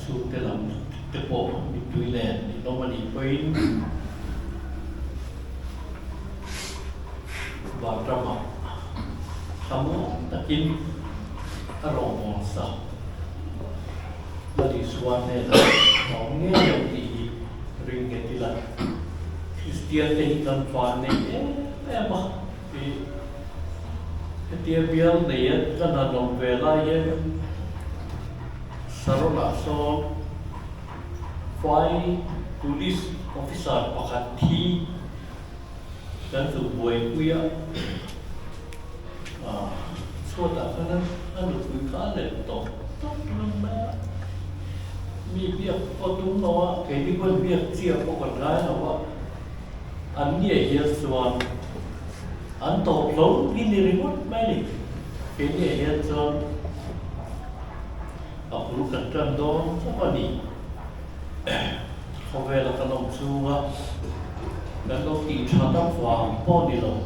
tu cái làm cái bộ bị đuôi lẹn nó mà đi quên vào trong học kamu takin arong sa lagi suane la onge yang di ring ke tila Christian te kan fan ne ma pi dia biar dia kan adong vela ye sarola so fai police officer pakati dan tu buai kuya số ta cái nó được quy khá là tốt mi việc có chúng nó cái đi quân việc chia có con gái nào anh nhảy hiện xuân anh tổ lớn đi đi mất mấy đi cái nhảy hiện xuân ở lúc cẩn thận đó rất là đi không về là cái lòng su á cái nó kỳ tra đáp vàng po đi rồi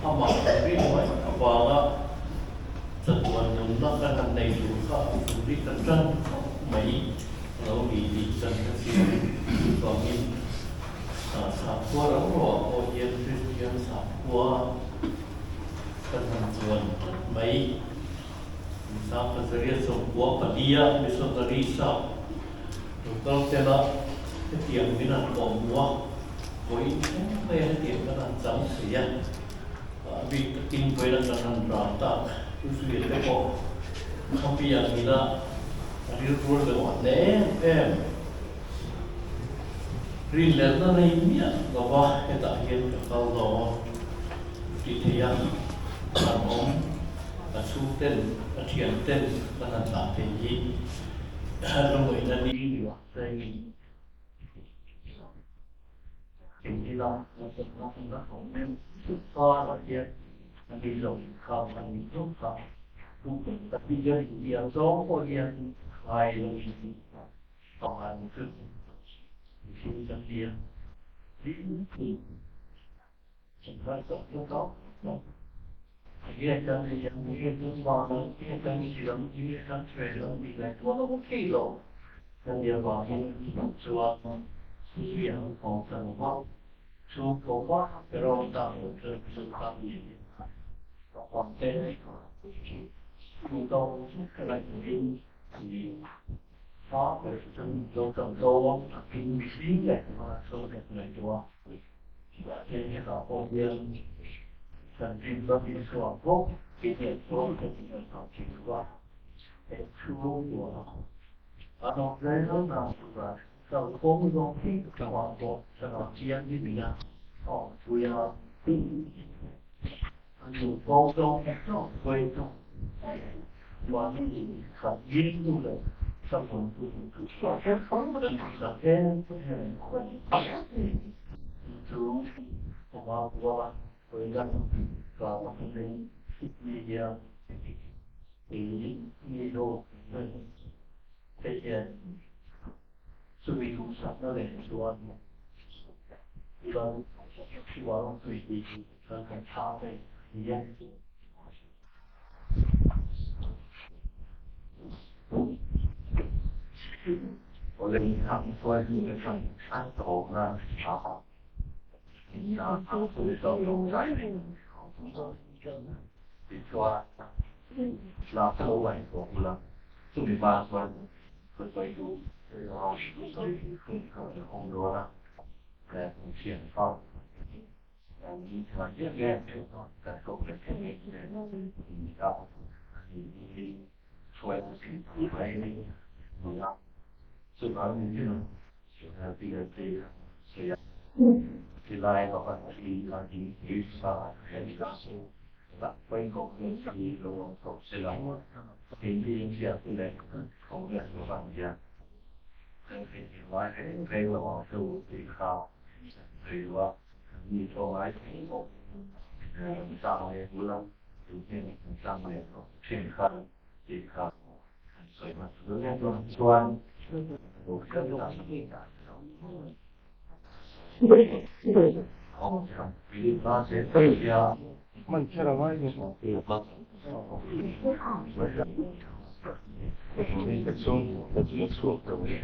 mà cái nói vàng á thật là những nó cái thằng này chúng ta đi cẩn thận mấy lâu đi cẩn thận xíu còn như sạp qua đó rồi ô nhiên Christian sạp qua cẩn thận chuẩn mấy sạp cái gì sống qua phần dia bây giờ cái gì sạp chúng ta sẽ là cái tiền mình ăn còn mua với cái tiền cái ăn trắng gì á vì kinh với là cái ăn rau ta usually the people không bị ăn gì đó đi rồi được hoàn đấy em riêng là nó này nhá là qua cái tạo hiện cái câu đó thì thấy ăn làm ông là su tên là thiền tên là làm tạo cái gì rồi người ta đi được đây cái gì đó nó không nên so là gì đi rồi không thành tốt không cũng tập đi chơi nhiều số có tiền vài lần còn hành thức khi tập tiền đi thì chỉ phải tập cho tốt cái chân thì chân cái chân vào nó cái chân thì chân cái chân chuyển nó bị lại nó không kỹ rồi nên giờ vào thì chùa suy nghĩ còn cần bao chùa có quá cái rồi tạo được sự tham gì còn thế chúng tôi cái này thì có cái chỗ số kinh phí này mà số đẹp này chúa trên cái đó công viên cần tìm ra cái số tốt cái hệ số của cái học sinh của cái chú của ở trong đấy nó là sau phố công ty trong hoàng bộ trong đó chiến như thế nào họ chủ yếuอยู่โตตรงเคยตรงวันนี้ขัดยิ้มเลยสมุนก็แค่ฟังมันสักแค่จูผมว่าเปิดกันก็เป็นมีเยอะมีโลกเป็นสุริยุสัตว์อะไรส่วนเราที่ว่าเราคุยดีเราเป็นชาวเลย我的银行说是上山头呢，好，银行回收有在内，比如说，拉头外国了，18分，回收，然后红多了，在前方。你看这边在后面这边，你到你出来一百米，你要最高你就现在这个谁呀？ที่ไล่ต่อไปที่ยืดสายแขนขาหลับไปของที่ลงตกเสียงที่ยิงเสียงแรงของเรื่องบางอย่างเป็นไว้ให้เพลงระหว่างสู้ตีข้าวหรือว่ามีโชว์ไว้ที่สร้างเองเรื่องอยู่ที่สร้างเองเช่นข้าวตีข้าวสวยมากเรื่องตัวชวนดูเครื่องต่างๆมันแค่ละไม่เนี่ยนี่จะช่วงจะช่วงตรงนี้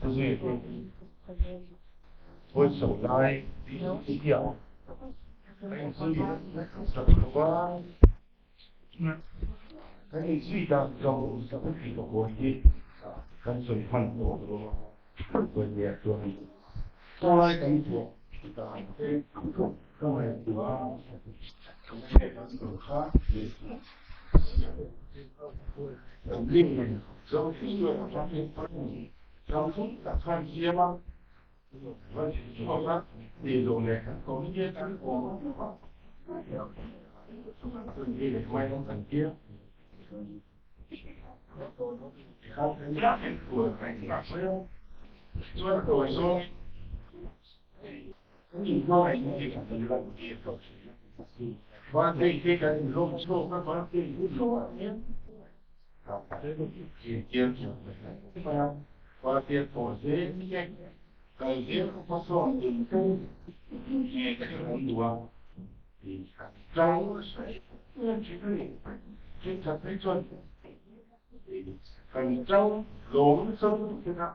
就是我手来低调，还有自己的话，还有最大中什么几个国际，跟水很多的国家做，后来感觉。另外，周星驰方面，张松打算接吗？我好像那种的，我们也是我，你得外公很接。他人家很多，哪是呀？做我说。你说你这个你来接受，完这个你说不错，那完这不错，啊，这个也接受，完这做这些，感觉不错，你跟也可能多，招水，这个这才最准，很招龙生这个，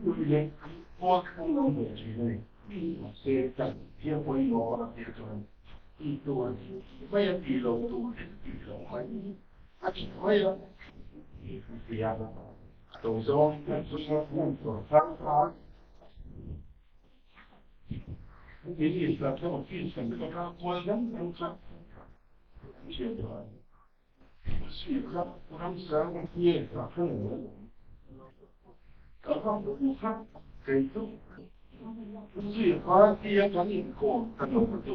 对，我看到的这个。sẽ chẳng chia với nó để rồi điตัวไม่ยังดีลงตัวดีลงไม่ถ้าคิดไม่ยังเสียตรงซ้อนกันสุดท้ายตัวทั้งท้ายที่นี่เราต้องกินสิ่งที่เราควรยังต้องทำเชื่อด้วยสิ่งที่เราทำสร้างเยี่ยมกับผู้อื่นก็ต้องรู้ครับเกิดขึ้น最好第一场以后，他都不走。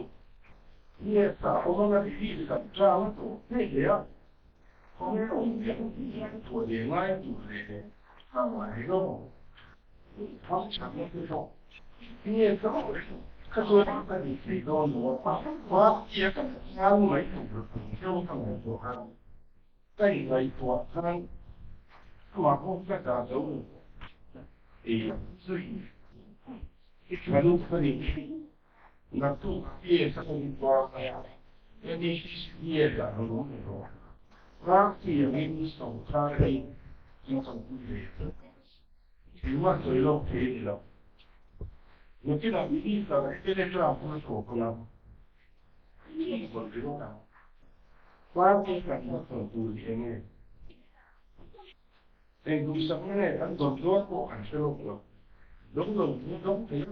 也啥，我们那历史上这样走，那个，后面我们做的爱做的，他玩个，他们强的这种，也是好的。他说他在你这个我也跟他没有就他们说他，在你来说，他们往后再打走，所以。Kalau kali natu dia sakit buat jadi dia dah lalu pasti ini sekali macam itu cuma soal itu mungkin ada ini kalau kita dah pun sekolah ini berbeda pasti kan satu ini En gusto mo ang doon ko ang silo ko. Dong thế.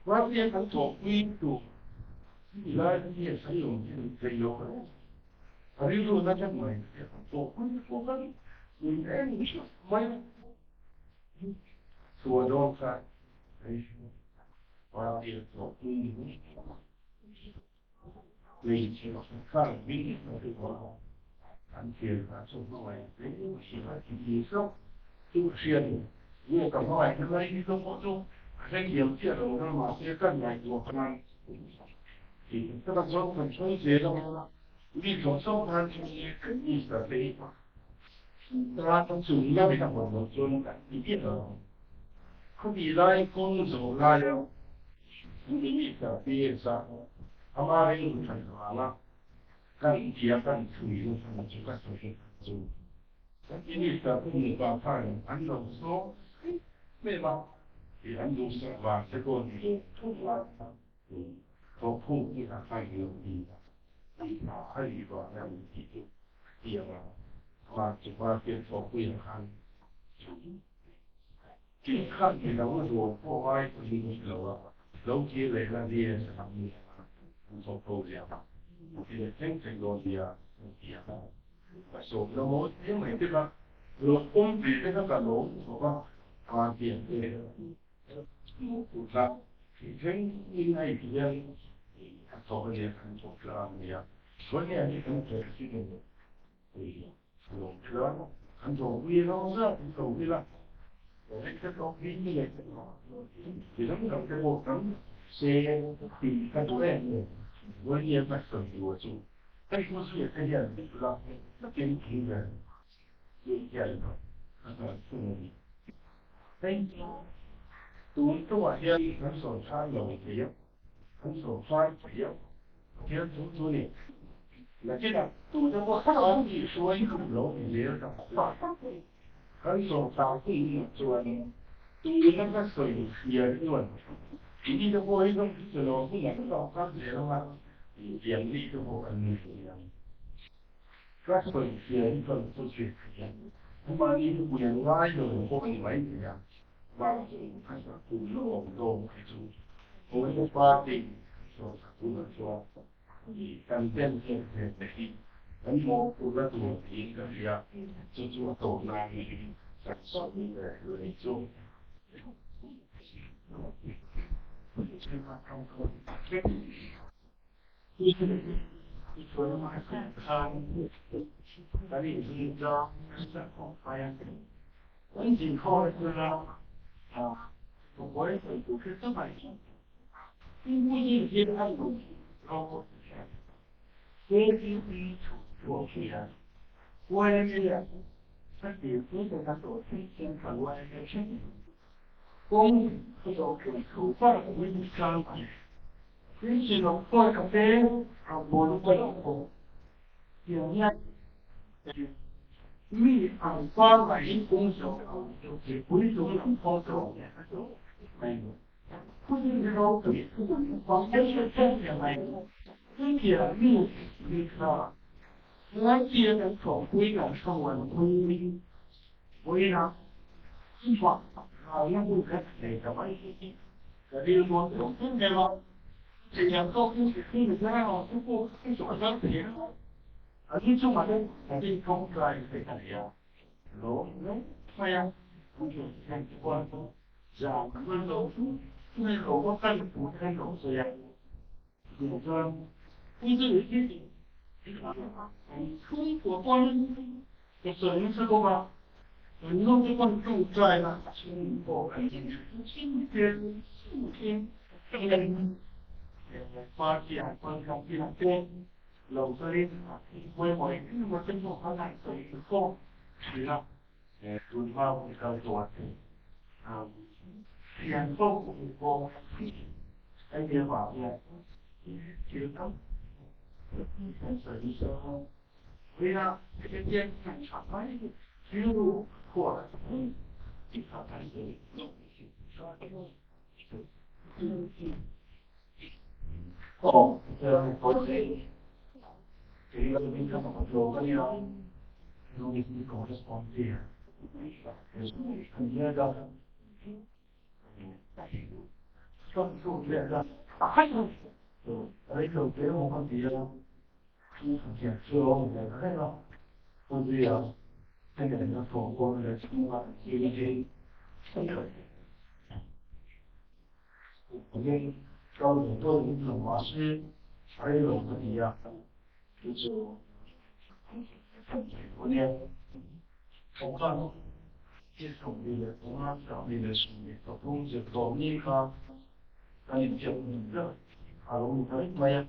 Quá bien ang to quy tu. Ila ni sa yo ni sa yo. Ari lu na chang mai. To quy ko ka. Ni en ni mai. So don't sa. Ai. Quá bien to quy. Vì chỉ có khả vi nó được có ăn tiền và số ngoài đấy chỉ là chỉ số tu xuyên như cầm hỏi cái này đi không có tu doanh nghiệp tiền đâu nó mà sẽ cần ngày của con thì các bạn số phần số gì đâu vì số số hàng thì cái gì là đấy ta trong chủ nghĩa về thằng một số cả ý biết rồi không bị lại công dụng lại đâu không bị là bị sao hamaरे उठाना kan dia kan tuju sama juga sesuatu. Ini satu merupakan anda so memang di anda sebab sekolah fokus kita hari ini hari ini dia macam kita fokus kan kita kita untuk provide ini lalu kita dia sama một câu gì đó thì để tránh thành đồ gì và số nó mỗi thế mà tức là luật công việc cái các lỗ của hoàn tiền về một là thì tránh như này thì dân số cái gì thành số là gì vấn đề như thế này thì thì luật lớn thành số vi nó rất thành số vi là để cái số vi như vậy thì nó cũng cái bộ tấm xe thì cái chỗ này我也蛮生气，我就，但是我是也看见不知道，那跟平人有见了，但读多些很少穿有节，很少穿节，节读的，那这个读的我好比说一个楼里面的话，很少打地里做的，读那个水也论。ini tu boleh tu kalau ni kalau kan dia nama yang ni tu boleh ni yang kelas pun dia ni pun tu sih yang cuma ni tu punya lain tu boleh main yang baru macam tu long itu boleh party so satu so di kantin ni kan mau pula tu tinggal dia tu tu nanti satu ni itu Itu makan tadi kita sedang bayang ini kalau kita boleh itu kita macam ini dia itu kalau jadi itu dia boleh dia tapi kita tak tahu sih kalau ada公这种煮饭为商品，因此呢，做咖啡我都会做，有样蜜很花买公手，就是每种人操作的，没有，不是这种对，房间是真的没有，并且蜜啊，我记得从回来上完回来，是吧？yang bukan dari zaman ini. Jadi mungkin memang yang kau ini negara itu soal dia. Ini cuma dari kongkai saya. Lo, saya mungkin yang kuat. Jangan lo, ini lo kan bukan lo saya. Jangan itu ini. Trung Quốc的神是吧？很多地方住在了中国今天数天跟发现观众比较多，老这里为我因为真正他在这一方是啊，主要比较多先锋我而且话呢，就当神医生，为了天天看场外的。比如或者经常谈的哦，我这个平常我做的呀，容易correspondere 很严的，专注练的，还有别的问题啊，出现之后我们看到，不是呀，这个人说过的情况已经很可以，我们招很多人怎么是还有问题呀，就是我呢，从看。接受你的同样小你的事业，和工作同意他，那你就你的，啊，我们可以怎么样？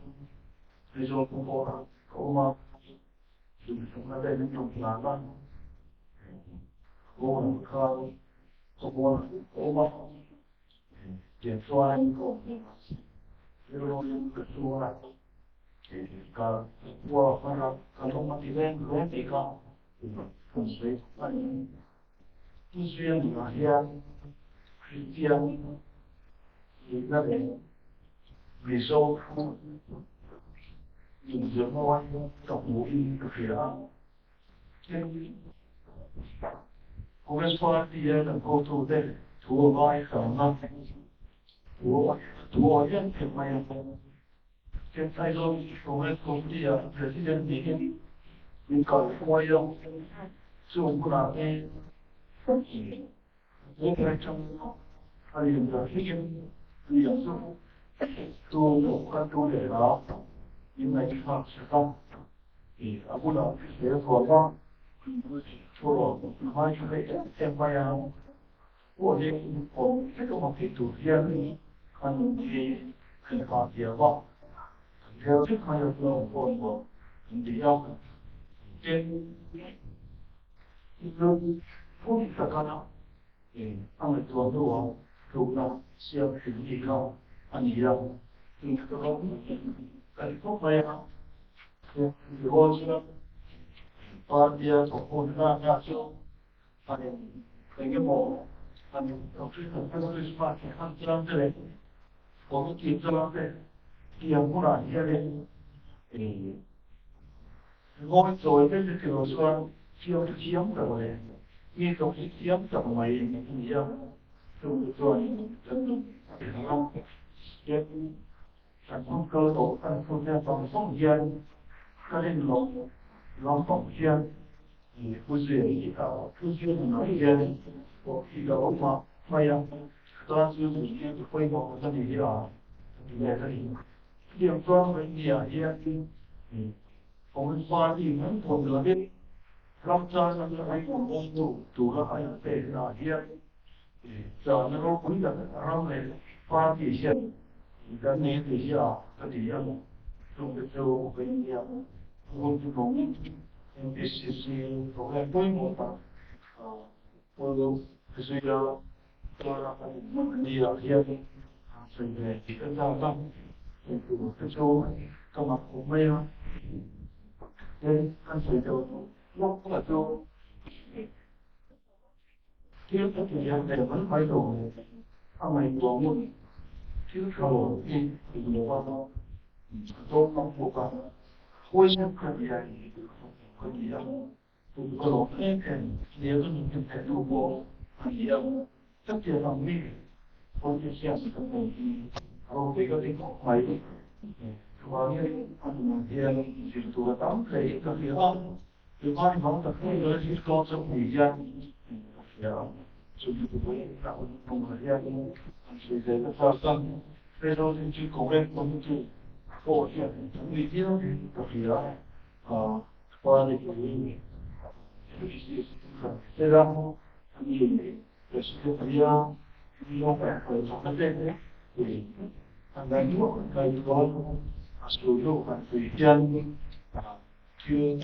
你说不过了，够吗？就是从那边用难了，我们看，不过了，够吗？点出来，这个东西可说了，个我反正可能我这边比较，跟随反。必须要哪些时间，你那里回收出有什么动物的血啊？我们说第二能够做的，除了什么？我认识没有？现在说我们工地啊，这些你搞什么做不来的？我在trong thời điểm giờ thích điểm số tu các tu để đó nhưng mà họ sẽ không thì ở khu đó sẽ có con cho hai chú hệ em quay áo của những của các học thị thủ riêng còn thì có nhiều vọng theo thức hai học của đi học trên những phương tiện các nó ang nagtuwa na siya piniligaw ang iyang pinagkaroon kahit po kaya iwan siya para dia tungkol na kaso kaya mo ang Christmas ang siyempre kung kita natin iyang muna niya rin ngôi rồi cái kiểu xoan siêu chiếm rồi như trong cái chiếm trong mày gì đó rồi rồi không cái sản phẩm cơ tổ sản phẩm ra bằng phong gian cái lên lòng phong gian thì phụ duyên thì tạo phụ duyên nói gian có khi đó mà mày ăn toàn duyên thì cái quay vào cái gì đó thì là cái điểm quan với nhiều gian thì我们发地门口那边。让家上的还有工作，主要还有被那些，找那个回来，然后呢，发地线，跟那底下跟底下，种的就不一样，我这种，必须是做个规模大，我就是要做那个地了些，所以呢，跟上班，这就干嘛不会啊？看水就。nó là cho thiếu cái thời gian để vẫn phải đồ ông này đồ luôn thiếu đồ thì nhiều qua nó tôi không phục cả hối xem cái gì cái gì đâu tôi có đồ thêm nếu tôi nhìn thấy đồ bộ gì đâu tất nhiên là mình tôi sẽ xem rồi cái gì phải và như anh tiền chỉ tụi tắm thì cái gì không thì mai mong tập trung là chỉ có trong thời gian chuẩn bị với đạo trong thời gian sự thế là sao xong bây giờ thì chỉ có bên công ty phổ hiện chuẩn bị tiếp tập gì đó qua đây thì thế ra thì để sự thời gian đi không phải ở trong vấn đề đấy thì thằng đánh thuốc cây có sử dụng phải tùy chân chưa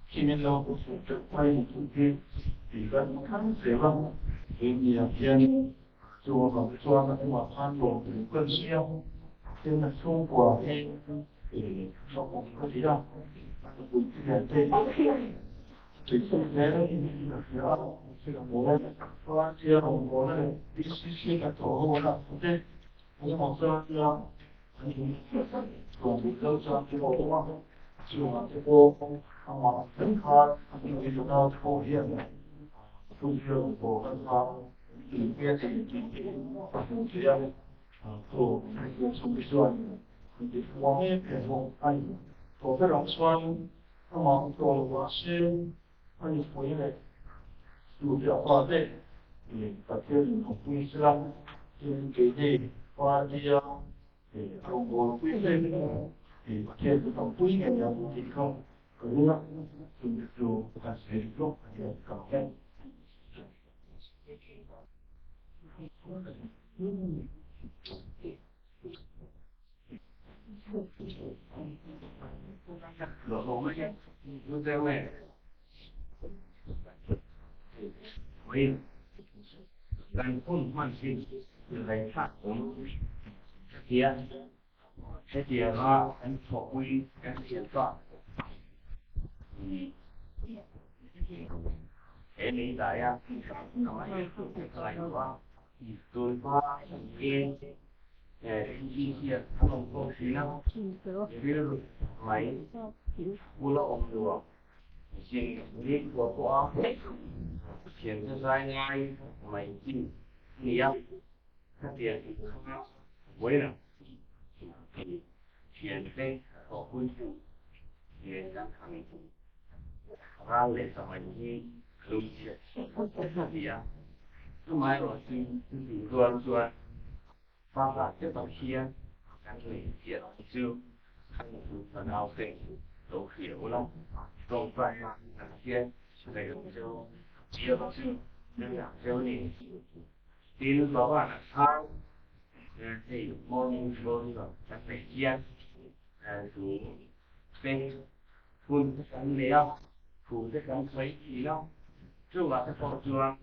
khi mình lo cuộc sống trực quay một thông tin thì vẫn khá dễ lắm vì nhiều dân chùa và chùa mà nhưng mà khoan đồ từ cơn siêu nên là xung của em thì trong một cái gì đâu cũng chỉ là tên thì không thế đấy là phía thì là bố lên qua chia đồng bố lên đi xí cả tổ bố là không thế nhưng mà sao chưa còn bị lâu cho cái bộ 就这个正他因为受到抽烟，就是我跟他里面的这样做抽酸，我们平常哎，我非常酸，那么做的话是很回来，就表达的，ประเทศของอิสลามที่เกิดว่าที่中国规定ประเทศของผู้หญิงอย่างที่เขาเกิด就การเสพโลกกับแก่เราไม่ใช่รู้ได้ไหมเฮ้ยการพ่นมันเป็นอะไรสักผมเสีย这点啊，很可贵，很现实。你来呀，干嘛来吧？对吧？一些他们过去呢，比如买乌龙的，先你过过，现在来买进，你呀，他点为了。hiện nay có quân chủ hiện đang thắng ra lệ cho mình đi lưu chuyện gì à mai rồi thì luôn luôn phát ra tiếp tục kia các người hiện chưa phần nào tỉnh đấu hiểu lắm rồi vậy là kia để cho chia chưa nên là theo này tin đó là sao thì môn rồi các thầy kia thì bên phun cái cắn léo phun cái cắn thấy gì đâu chứ mà cái con chuông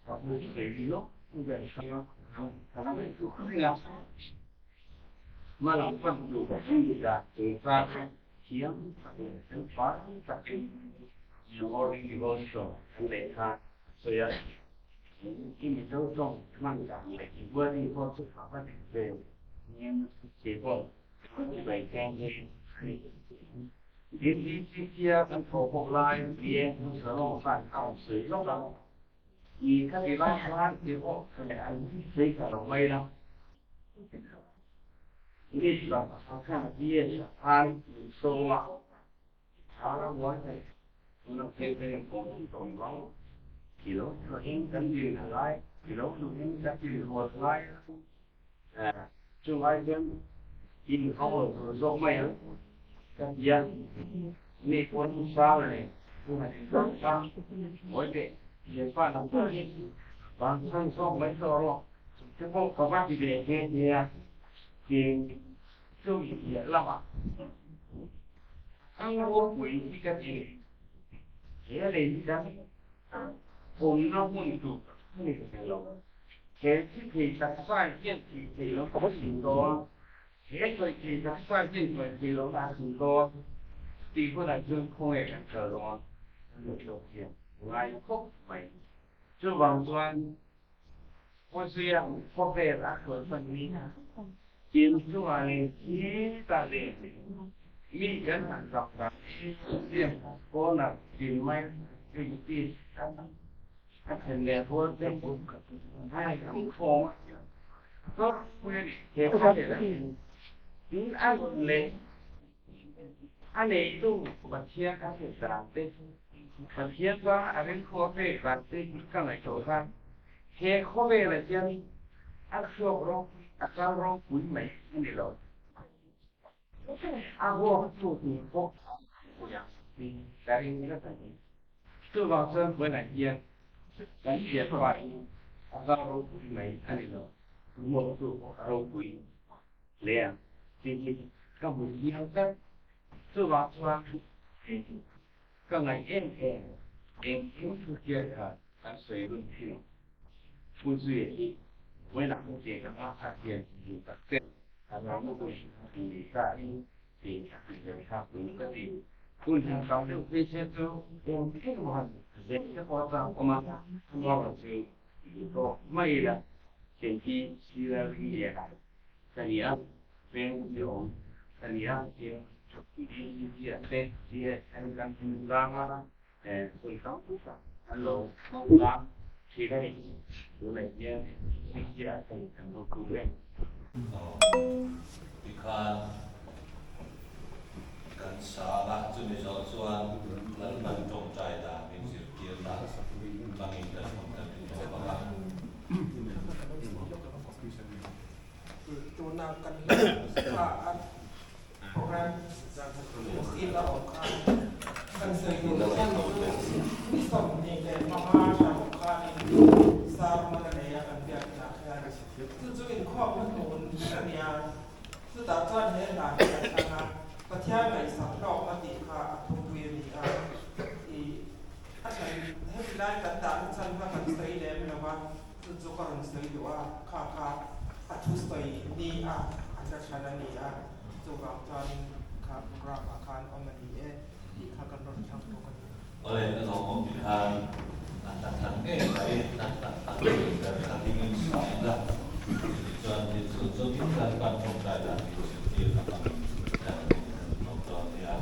hoặc là cái gì đó như vậy sao thằng này cũng không làm mà làm phần đủ gì là từ ra kiếm từ phá cái nhiều organization để ra rồi khi mình đâu trong mang cả để vừa đi vừa xuất phát vấn đề nhưng chỉ có như vậy cho nên đến đi kia thành phố Hồ Lai phía sở nội phản tạo sử dụng đó thì các cái bác khoan thì họ sẽ xây cả đồng mây đâu đi là sao cả kia an số à nó nói này nó kêu về cũng tổng vắng thì đó là những cái gì là lại thì đó là những cái gì một lại chúng ai dân in không ở do mày các dân này quân sao này sao mỗi cái gì phải làm tốt bằng thân xong mấy số rồi chứ không có bác gì để nghe thì chú ý lắm à ăn uống quỷ cái gì thế là gì đóผมน้องมุ่งถูกนี่เป็นเราเหตุที่ผิดจากสร้างเช่นที่เราต้องสิ่งตัวเหตุที่ผิดจากสร้างเช่นที่เราต้องสิ่งตัวตีคนละจนคงเองเกิดร้อนเกิดโรคเสี่ยงไร้พบใหม่จะวางส่วนผู้เสี่ยงพบเป็นรักเกิดวันนี้กินช่วยที่ตาเด็กมีกันหันกับการเสี่ยงก็หนักกินไม่กินตีthành đẹp hơn đem bốn hai không khó tốt nguyên thế có thể là những ăn lấy tu và chia các thể giảm tên và chia qua ăn khó về và tên các loại chỗ ra thế khó về là chia ăn sữa rồi ăn rau rồi quý mấy để rồi ăn vô chủ thì có thì cái này rất là tôi vào sơn với lại chia đánh diệt loại rau quý mấy anh rồi một số rau quý liền thì các buổi nhiều các tôi vào sơn các ngày em cũng thực hiện cả các sự luân chuyển phụ duyệt với lại một tiền các phát hiện thì các tiền là một buổi thì ra đi thì các người khác cũng có gìคุณทำเรื่องพิเศษตัวเองที่มันเด็กจะพอฟังออกมาว่าเราจะก็ไม่ละสิ่งที่เชื่อเรียนแต่เนี่ยเป็นเรื่องแต่เนี่ยเป็น Dia akan mengulang tentang kalau mengulang sini mulainya dia akan berkurang. Ikan salah jenis soal lalu bantung cai dah, misal kita bagi dan mengkaji apa. Tunakan saat program kita akan sehingga sistem ini menghasilkan sama dengan yang biasa. Tujuan komitmen ini sudah terlihat karena pertiagaan sampai ketika tujuan ini akan hebat dan tanpa konsep ini memang tujuan konsep dua kakak atus ini ada cara ni juga tuan program akan omani akan berjalan dengan Oleh kelompok pilihan antara baik dan dari ingin sudah tujuan itu dan bantung cai dah, misal kita dan nonton ya.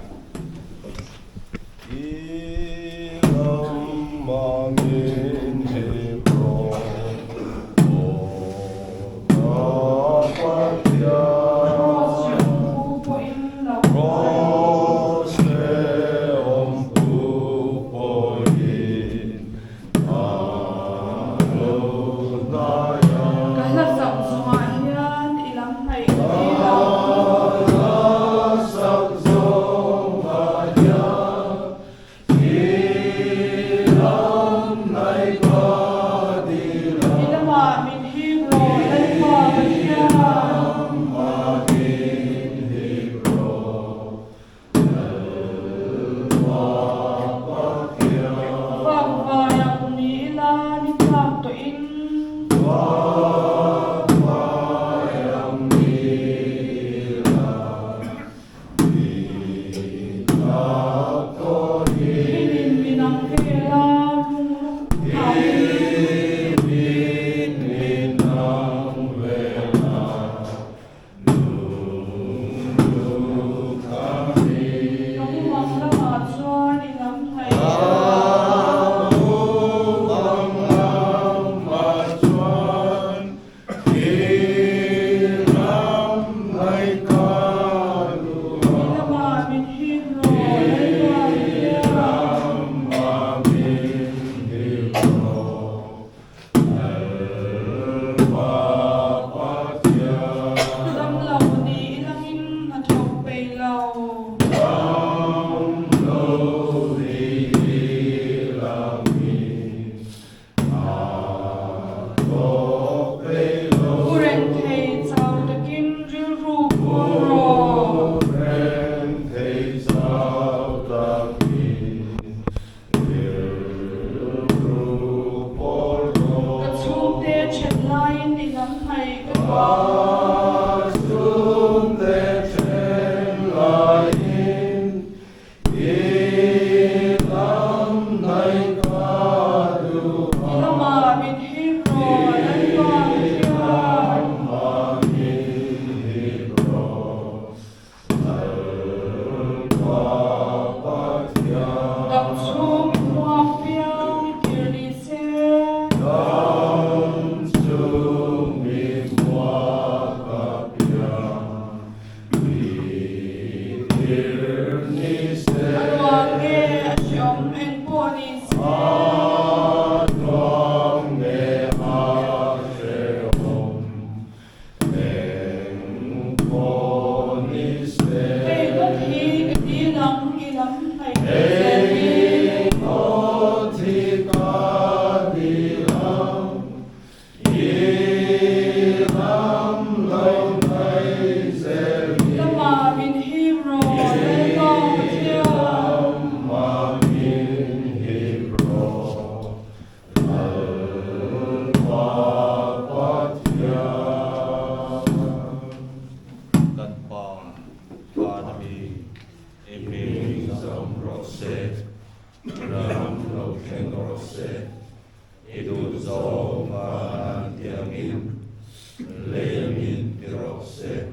Leamin pirose,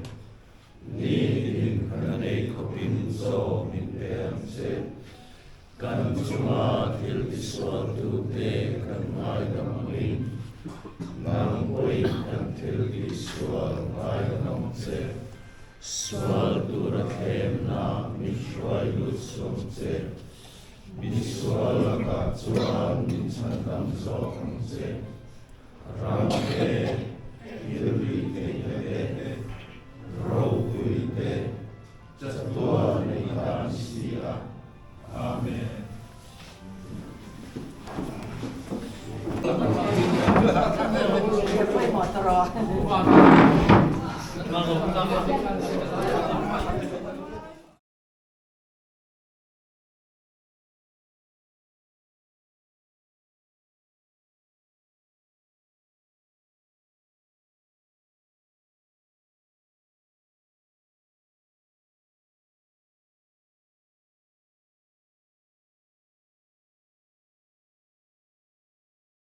ni in kanane kopin so min tem se kan chunga thil ti sual tu te kan ngai dam in nang oi kan thil ti sual ngai dam se sual tu ra them na mi shwai lu som se min sual ka chuan min chan dam zo khang se ram te ilri te te ro kui te tua nei tan sia amenไม่หมดตลอด มาลง